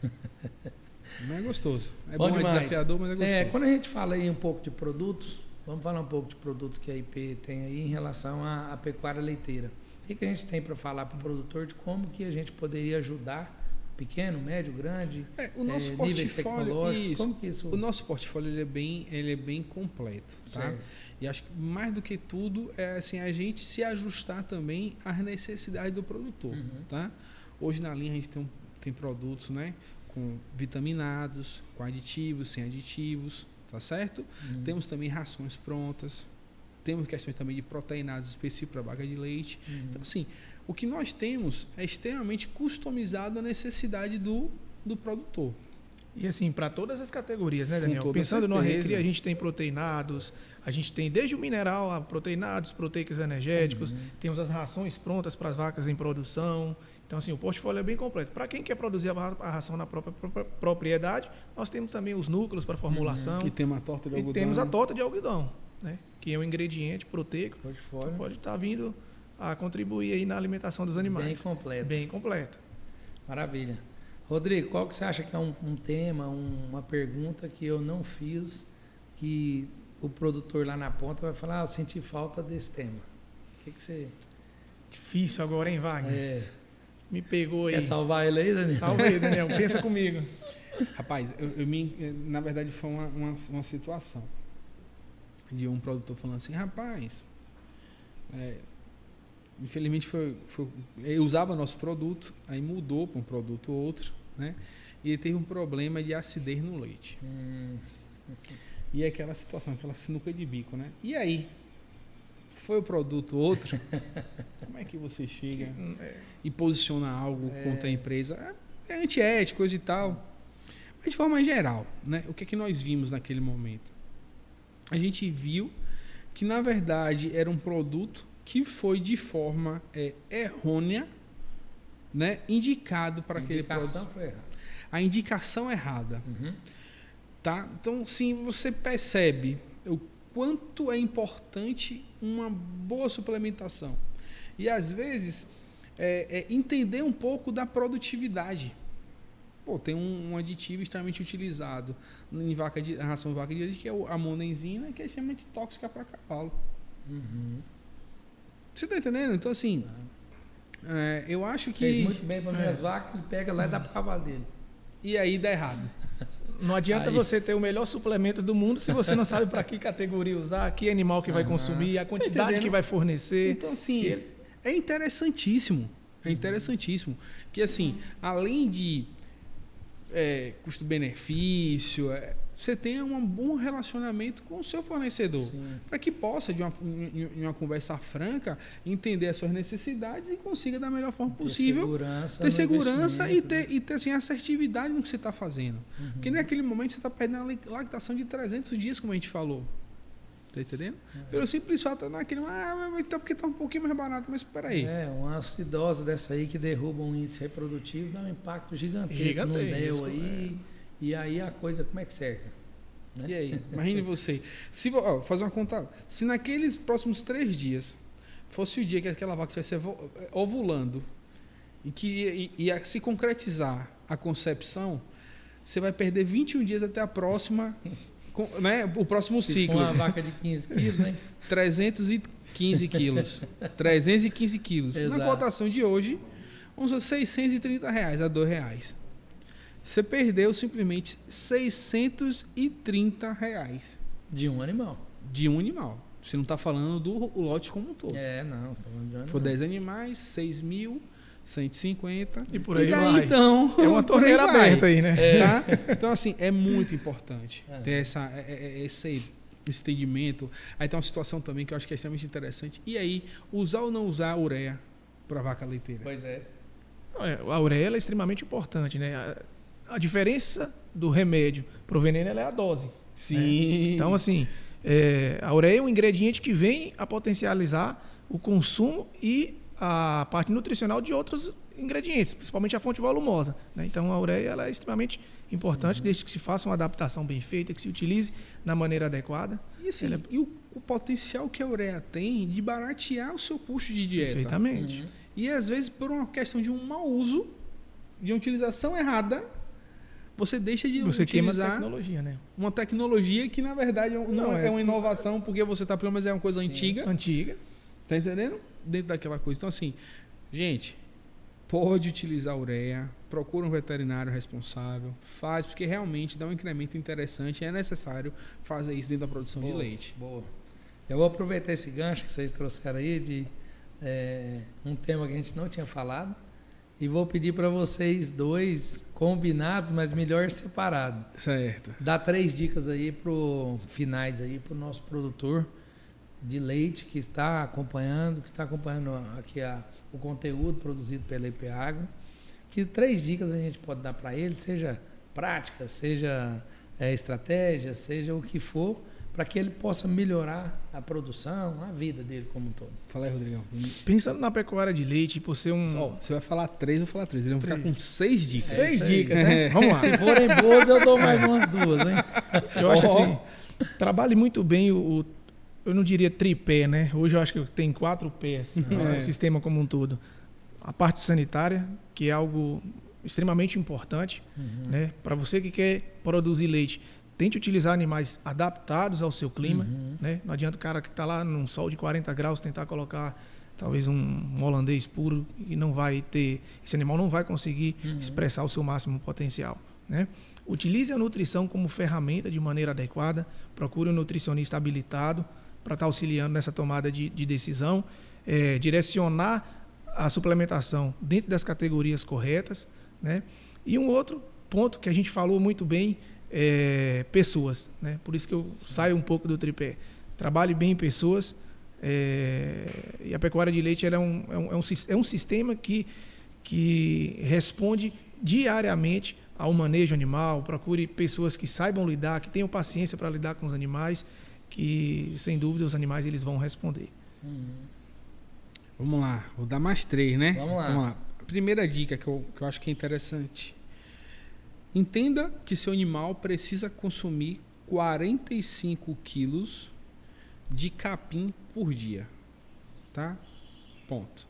Mas é gostoso. É Bom bom, é demais. desafiador, mas é gostoso. Quando a gente fala aí um pouco de produtos, vamos falar um pouco de produtos que a IP tem aí em relação à pecuária leiteira. O que a gente tem para falar para o produtor de como que a gente poderia ajudar pequeno, médio, grande, O nosso níveis portfólio, tecnológicos, isso. como que isso... O nosso portfólio ele é bem completo, tá? Certo. E acho que mais do que tudo é assim a gente se ajustar também às necessidades do produtor, tá? Hoje na linha a gente tem produtos, né, com vitaminados, com aditivos, sem aditivos, tá certo? Temos também rações prontas, temos questões também de proteínados específicos para vaca de leite. Então assim, o que nós temos é extremamente customizado à necessidade do produtor. E assim, para todas as categorias, né, Daniel? toda Pensando no certeza. Recria, a gente tem proteinados, a gente tem desde o mineral a proteinados, proteicos energéticos, temos as rações prontas para as vacas em produção. Então, assim, o portfólio é bem completo. Para quem quer produzir a ração na própria propriedade, nós temos também os núcleos para formulação E tem uma torta de e algodão. temos a torta de algodão, né? Que é um ingrediente proteico portfólio que pode estar vindo a contribuir aí na alimentação dos animais. bem completo. Bem completo. Maravilha. Rodrigo, qual que você acha que é um tema, uma pergunta que eu não fiz, que o produtor lá na ponta vai falar, eu senti falta desse tema. O que você... Difícil agora, hein, Wagner? Me pegou aí. Quer salvar ele aí, Daniel? Salve aí, Daniel. Pensa comigo. Rapaz, na verdade foi uma situação de um produtor falando assim, rapaz, infelizmente ele usava nosso produto, aí mudou para um produto ou outro, né? E ele teve um problema de acidez no leite. E é aquela situação, aquela sinuca de bico, né? E aí? Foi o produto outro? Como é que você chega e posiciona algo contra a empresa? É antiético, coisa e tal. Mas de forma geral, né? O que é que nós vimos naquele momento? A gente viu que, na verdade, era um produto que foi de forma errônea, né, indicado para aquele produto. Foi errada. A indicação errada. Tá? Então, sim, você percebe o quanto é importante uma boa suplementação. E, às vezes, entender um pouco da produtividade. Pô, tem um aditivo extremamente utilizado em ração de vaca de leite, que é a monenzina, que é extremamente tóxica para cavalo. Você está entendendo? Então, assim, eu acho que... Fez muito bem para minhas vacas, ele pega lá e dá para o cavalo dele. E aí dá errado. Não adianta você ter o melhor suplemento do mundo se você não sabe para que categoria usar, que animal que vai consumir, a quantidade que vai fornecer. Então, assim, é interessantíssimo. É interessantíssimo. Que, assim, além de custo-benefício, você tenha um bom relacionamento com o seu fornecedor. Para que possa, em uma conversa franca, entender as suas necessidades e consiga da melhor forma possível ter segurança e ter assim, assertividade no que você está fazendo. Porque naquele momento você está perdendo a lactação de 300 dias, como a gente falou. Tá entendendo? Pelo simples fato, naquele então porque está um pouquinho mais barato, mas espera aí. Uma acidose dessa aí que derruba um índice reprodutivo dá um impacto gigantesco no DEL aí. E aí a coisa, como é que cerca? Né? E aí? Imagine você. Fazer uma conta. Se naqueles próximos 3 dias fosse o dia que aquela vaca estivesse ovulando e que ia se concretizar a concepção, você vai perder 21 dias até a próxima... né, o próximo ciclo. Uma vaca de 15 quilos, né? 315 quilos. 315 quilos. Exato. Na cotação de hoje, vamos dizer, R$630 a R$2. Você perdeu simplesmente R$630 de um animal. De um animal. Você não está falando do lote como um todo. Não, você está falando de um animal. For 10 animais, 6.150. E por aí daí, vai. então, é uma torneira aberta aí, né? Tá? Então, assim, é muito importante ter esse entendimento. Aí tem uma situação também que eu acho que é extremamente interessante. E aí, usar ou não usar a ureia para vaca leiteira? Pois é. A ureia é extremamente importante, né? A diferença do remédio para o veneno é a dose. Sim. Né? Então, assim, a ureia é um ingrediente que vem a potencializar o consumo e a parte nutricional de outros ingredientes, principalmente a fonte volumosa, né? Então a ureia ela é extremamente importante, desde que se faça uma adaptação bem feita, que se utilize da maneira adequada. E, assim, e o potencial que a ureia tem de baratear o seu custo de dieta. Perfeitamente. E às vezes por uma questão de um mau uso, de uma utilização errada, você deixa de Você queima a utilizar tecnologia, né? uma tecnologia que na verdade não é uma inovação, porque você está pelo menos é uma coisa antiga. Antiga. Tá entendendo? Dentro daquela coisa. Então assim, gente, pode utilizar a ureia, procura um veterinário responsável, faz, porque realmente dá um incremento interessante e é necessário fazer isso dentro da produção de leite. Boa. Eu vou aproveitar esse gancho que vocês trouxeram aí de um tema que a gente não tinha falado e vou pedir para vocês dois combinados, mas melhor separado. Certo. Dá 3 dicas aí finais aí pro nosso produtor de leite que está acompanhando aqui o conteúdo produzido pela IP Agro. Que 3 dicas a gente pode dar para ele, seja prática, seja estratégia, seja o que for, para que ele possa melhorar a produção, a vida dele como um todo. Fala aí, Rodrigão. Pensando na pecuária de leite, por ser um... Você vai falar 3, eu vou falar 3. Eles vão ficar com 6 dicas. 6 dicas, né? Vamos lá. Se forem boas, eu dou mais umas 2, hein? Eu acho assim, trabalhe muito bem eu não diria tripé, né? Hoje eu acho que tem 4 pés, o sistema como um todo. A parte sanitária, que é algo extremamente importante, né? Para você que quer produzir leite, tente utilizar animais adaptados ao seu clima, né? Não adianta o cara que está lá num sol de 40 graus tentar colocar talvez um holandês puro e não vai ter... Esse animal não vai conseguir expressar o seu máximo potencial, né? Utilize a nutrição como ferramenta de maneira adequada, procure um nutricionista habilitado para estar auxiliando nessa tomada de decisão, direcionar a suplementação dentro das categorias corretas, né? E um outro ponto que a gente falou muito bem pessoas, né? Por isso que eu saio um pouco do tripé. Trabalhe bem em pessoas, e a pecuária de leite ela é um sistema que responde diariamente ao manejo animal. Procure pessoas que saibam lidar, que tenham paciência para lidar com os animais, que sem dúvida os animais eles vão responder. Vamos lá, vou dar mais 3, né? Vamos lá. Então, vamos lá. Primeira dica que eu acho que é interessante. Entenda que seu animal precisa consumir 45 quilos de capim por dia. Tá? Ponto.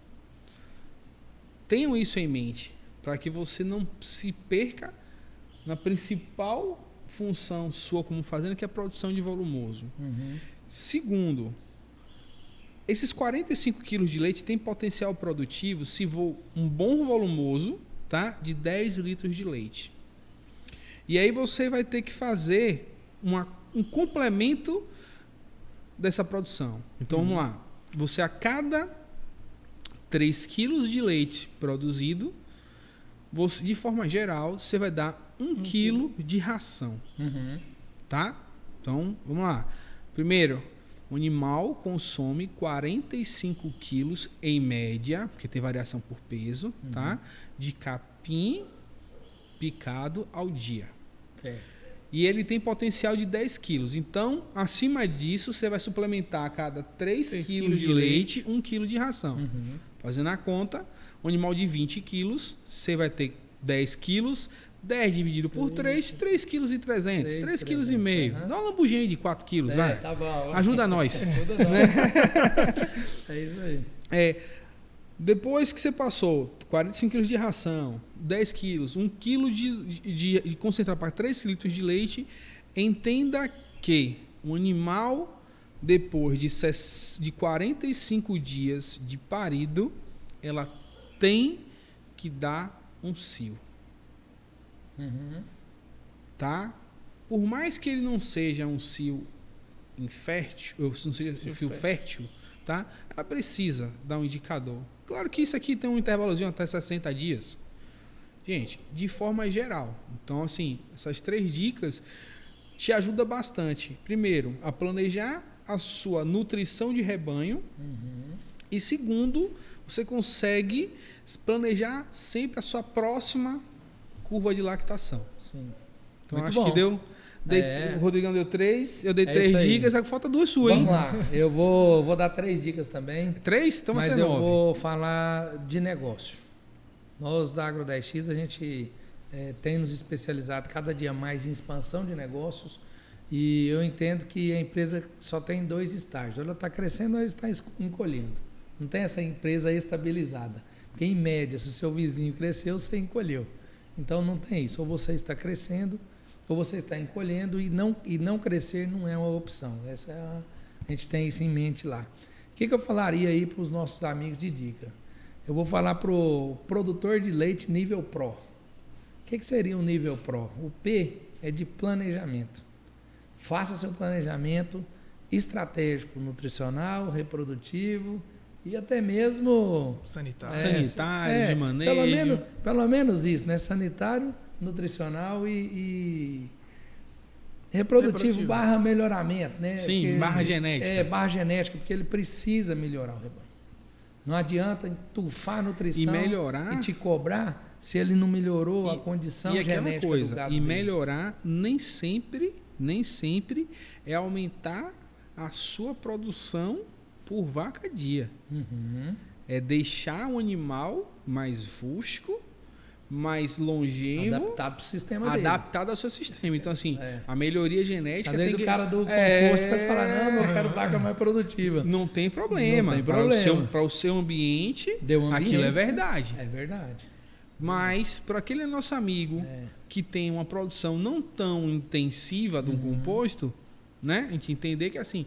Tenham isso em mente, para que você não se perca na principal função sua como fazenda, que é a produção de volumoso. Segundo, esses 45 quilos de leite têm potencial produtivo se for um bom volumoso, tá? De 10 litros de leite. E aí você vai ter que fazer um complemento dessa produção. Então vamos lá. Você a cada 3 quilos de leite produzido, você, de forma geral, você vai dar 1 quilo de ração. Tá? Então, vamos lá. Primeiro, o animal consome 45 quilos em média, porque tem variação por peso, tá? De capim picado ao dia. Certo. E ele tem potencial de 10 quilos. Então, acima disso, você vai suplementar a cada 3 quilos de leite, 1 quilo de ração. Fazendo a conta, um animal de 20 quilos, você vai ter 10 quilos, 10 dividido por 3, 3 quilos e 300, 3 quilos e meio. Dá uma lambuginha aí de 4 quilos, vai. Tá bom. Ajuda nós. Ajuda nós. É isso aí. Depois que você passou 45 quilos de ração, 10 quilos, 1 quilo de concentrar para 3 litros de leite, entenda que um animal, depois de 45 dias de parido, ela tem que dar um cio. Tá? Por mais que ele não seja um cio infértil, ou não seja um fio fértil, tá? Ela precisa dar um indicador. Claro que isso aqui tem um intervalozinho até 60 dias. Gente, de forma geral. Então, assim, essas 3 dicas te ajudam bastante. Primeiro, a planejar a sua nutrição de rebanho. E segundo, você consegue planejar sempre a sua próxima curva de lactação. Sim. Então, Muito acho bom. que deu... O Rodrigão deu 3, eu dei 3 isso aí. dicas, falta 2 suas, hein? Vamos lá. Eu vou dar 3 dicas também. 3? Então vai Mas ser eu 9. vou falar de negócio. Nós da Agro 10X, a gente tem nos especializado cada dia mais em expansão de negócios e eu entendo que a empresa só tem 2 estágios. Ela está crescendo ou ela está encolhendo. Não tem essa empresa estabilizada. Porque, em média, se o seu vizinho cresceu, você encolheu. Então, não tem isso. Ou você está crescendo, ou você está encolhendo, e não crescer não é uma opção. A gente tem isso em mente lá. O que eu falaria aí para os nossos amigos de dica? Eu vou falar para o produtor de leite nível Pro. O que seria um nível Pro? O P é de planejamento. Faça seu planejamento estratégico, nutricional, reprodutivo e até mesmo sanitário, de manejo. Pelo menos isso, né? Sanitário, nutricional e reprodutivo barra melhoramento, né? Sim, porque barra genética. Barra genética, porque ele precisa melhorar o rebanho. Não adianta entufar a nutrição e melhorar, e te cobrar se ele não melhorou a condição genética coisa, do gado e dele. melhorar nem sempre é aumentar a sua produção por vaca dia. Uhum. É deixar o animal mais rústico, mais longevo, adaptado para o sistema dele. Adaptado ao seu sistema. Então, assim, a melhoria genética... Às vezes o cara do composto vai falar, não, eu quero vaca mais produtiva. Não tem problema. Não tem problema. Para o seu ambiente, ambiente, aquilo é verdade. É verdade. Mas, para aquele nosso amigo que tem uma produção não tão intensiva de um composto, né? A gente entender que assim,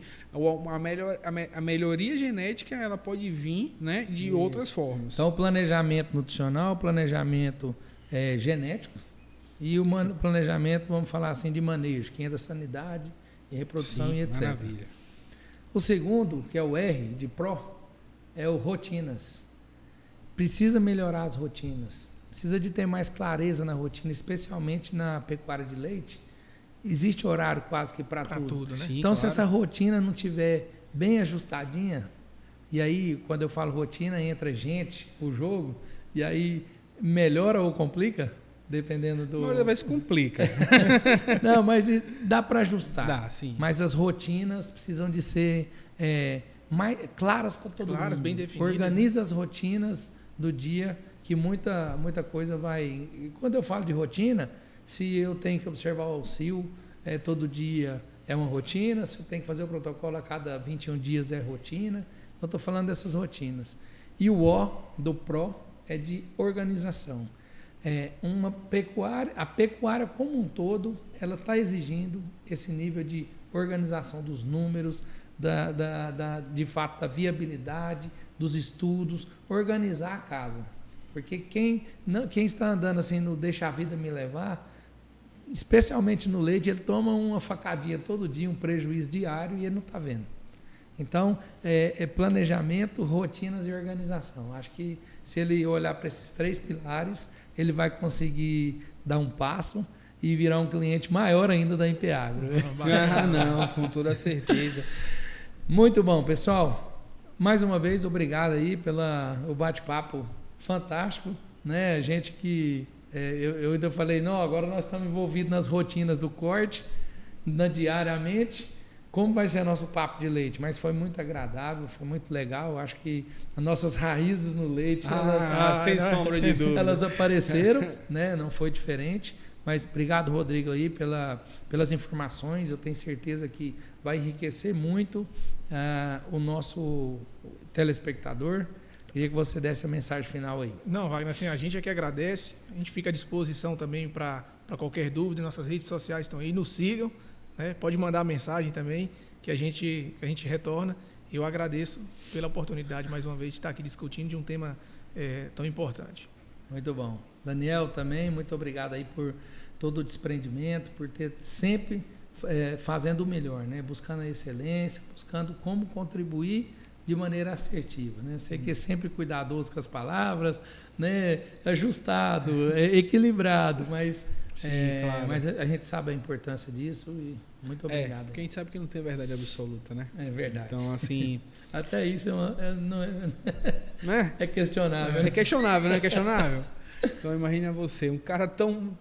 a melhoria genética ela pode vir, né, de outras formas. Então, o planejamento nutricional, o planejamento genético e o planejamento, vamos falar assim, de manejo, que entra sanidade e reprodução e etc. Maravilha. O segundo, que é o R de Pro, é o rotinas. Precisa melhorar as rotinas. Precisa de ter mais clareza na rotina, especialmente na pecuária de leite. Existe horário quase que para tudo. Né? Sim, então, claro. se essa rotina não tiver bem ajustadinha, e aí, quando eu falo rotina, entra gente, o jogo, e aí melhora ou complica, dependendo do... Mas vai se complica. Não, mas dá para ajustar. Dá, sim. Mas as rotinas precisam de ser mais claras para todo mundo. Claras, bem definidas. Organiza as rotinas do dia, que muita coisa vai... E quando eu falo de rotina... Se eu tenho que observar o auxílio todo dia é uma rotina, se eu tenho que fazer o protocolo a cada 21 dias é rotina. Eu estou falando dessas rotinas. E o O do Pro é de organização. A pecuária como um todo, ela está exigindo esse nível de organização dos números, de fato da viabilidade, dos estudos, organizar a casa. Porque quem está andando assim no deixa a vida me levar, especialmente no leite, ele toma uma facadinha todo dia, um prejuízo diário e ele não está vendo. Então, planejamento, rotinas e organização. Acho que se ele olhar para esses 3 pilares, ele vai conseguir dar um passo e virar um cliente maior ainda da Impeagro. Não, com toda certeza. Muito bom, pessoal. Mais uma vez, obrigado aí pelo bate-papo fantástico, né? A gente que... eu ainda falei, não, agora nós estamos envolvidos nas rotinas do corte, diariamente, como vai ser nosso papo de leite, mas foi muito agradável, foi muito legal, acho que as nossas raízes no leite, sem sombra de dúvida, elas apareceram, né? Não foi diferente, mas obrigado, Rodrigo, aí pelas informações, eu tenho certeza que vai enriquecer muito o nosso telespectador. Queria que você desse a mensagem final aí. Não, Wagner, assim, a gente é que agradece, a gente fica à disposição também para qualquer dúvida, nossas redes sociais estão aí, nos sigam, né? Pode mandar mensagem também, que a gente retorna. Eu agradeço pela oportunidade, mais uma vez, de estar aqui discutindo de um tema tão importante. Muito bom. Daniel também, muito obrigado aí por todo o desprendimento, por ter sempre fazendo o melhor, né? Buscando a excelência, buscando como contribuir de maneira assertiva, né? Você que é sempre cuidadoso com as palavras, né? Ajustado, equilibrado, mas, sim, claro. Mas a gente sabe a importância disso e muito obrigado. Porque a gente sabe que não tem verdade absoluta, né? É verdade. Então, assim... Até isso né? É questionável. É questionável, não é questionável? Então, imagina você, um cara tão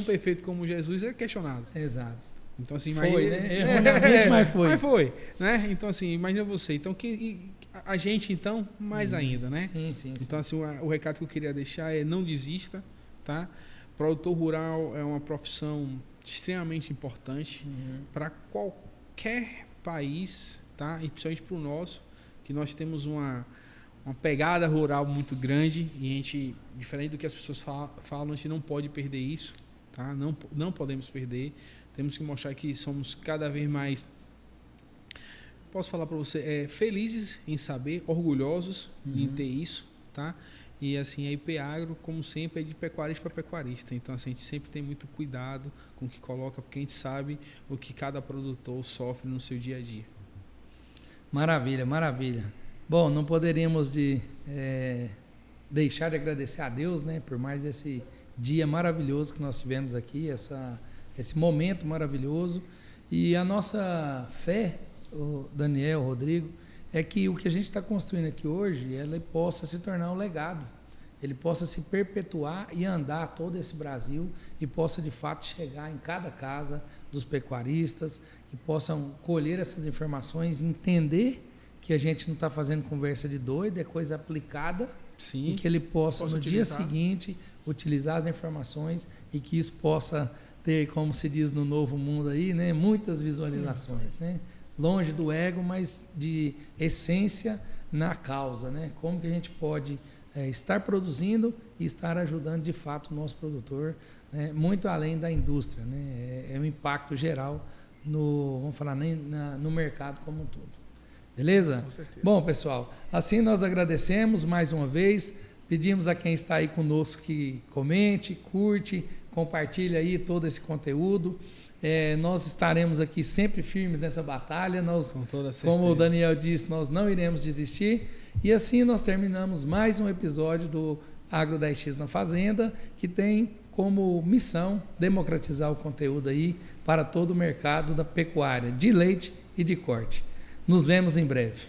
perfeito como Jesus é questionado. Exato. Então, assim, foi, né? Erroneamente, mas foi. Mas foi, né? Então, assim, imagina você. Então, A gente, então, mais ainda, né? Sim. Então, assim, o recado que eu queria deixar é não desista, tá? Produtor rural é uma profissão extremamente importante para qualquer país, tá? E principalmente para o nosso, que nós temos uma pegada rural muito grande e a gente, diferente do que as pessoas falam, a gente não pode perder isso, tá? Não podemos perder. Temos que mostrar que somos cada vez mais, posso falar para você, felizes em saber, orgulhosos em ter isso, tá? E assim, a IP Agro, como sempre, é de pecuarista para pecuarista. Então, assim, a gente sempre tem muito cuidado com o que coloca, porque a gente sabe o que cada produtor sofre no seu dia a dia. Maravilha, maravilha. Bom, não poderíamos deixar de agradecer a Deus, né, por mais esse dia maravilhoso que nós tivemos aqui, esse momento maravilhoso. E a nossa fé, o Daniel, o Rodrigo, é que o que a gente está construindo aqui hoje, ele possa se tornar um legado, ele possa se perpetuar e andar todo esse Brasil e possa de fato chegar em cada casa dos pecuaristas, que possam colher essas informações, entender que a gente não está fazendo conversa de doido, é coisa aplicada. Sim, e que ele possa no dia seguinte utilizar as informações e que isso possa ter, como se diz no novo mundo aí, né, muitas visualizações, né? Longe do ego, mas de essência na causa, né? Como que a gente pode estar produzindo e estar ajudando de fato o nosso produtor, né? Muito além da indústria, né? É um impacto geral vamos falar, no mercado como um todo. Beleza? Com certeza. Bom, pessoal, assim nós agradecemos mais uma vez, pedimos a quem está aí conosco que comente, curte, compartilhe aí todo esse conteúdo. Nós estaremos aqui sempre firmes nessa batalha. Com toda certeza. Como o Daniel disse, nós não iremos desistir. E assim nós terminamos mais um episódio do Agro 10X na Fazenda, que tem como missão democratizar o conteúdo aí para todo o mercado da pecuária, de leite e de corte. Nos vemos em breve.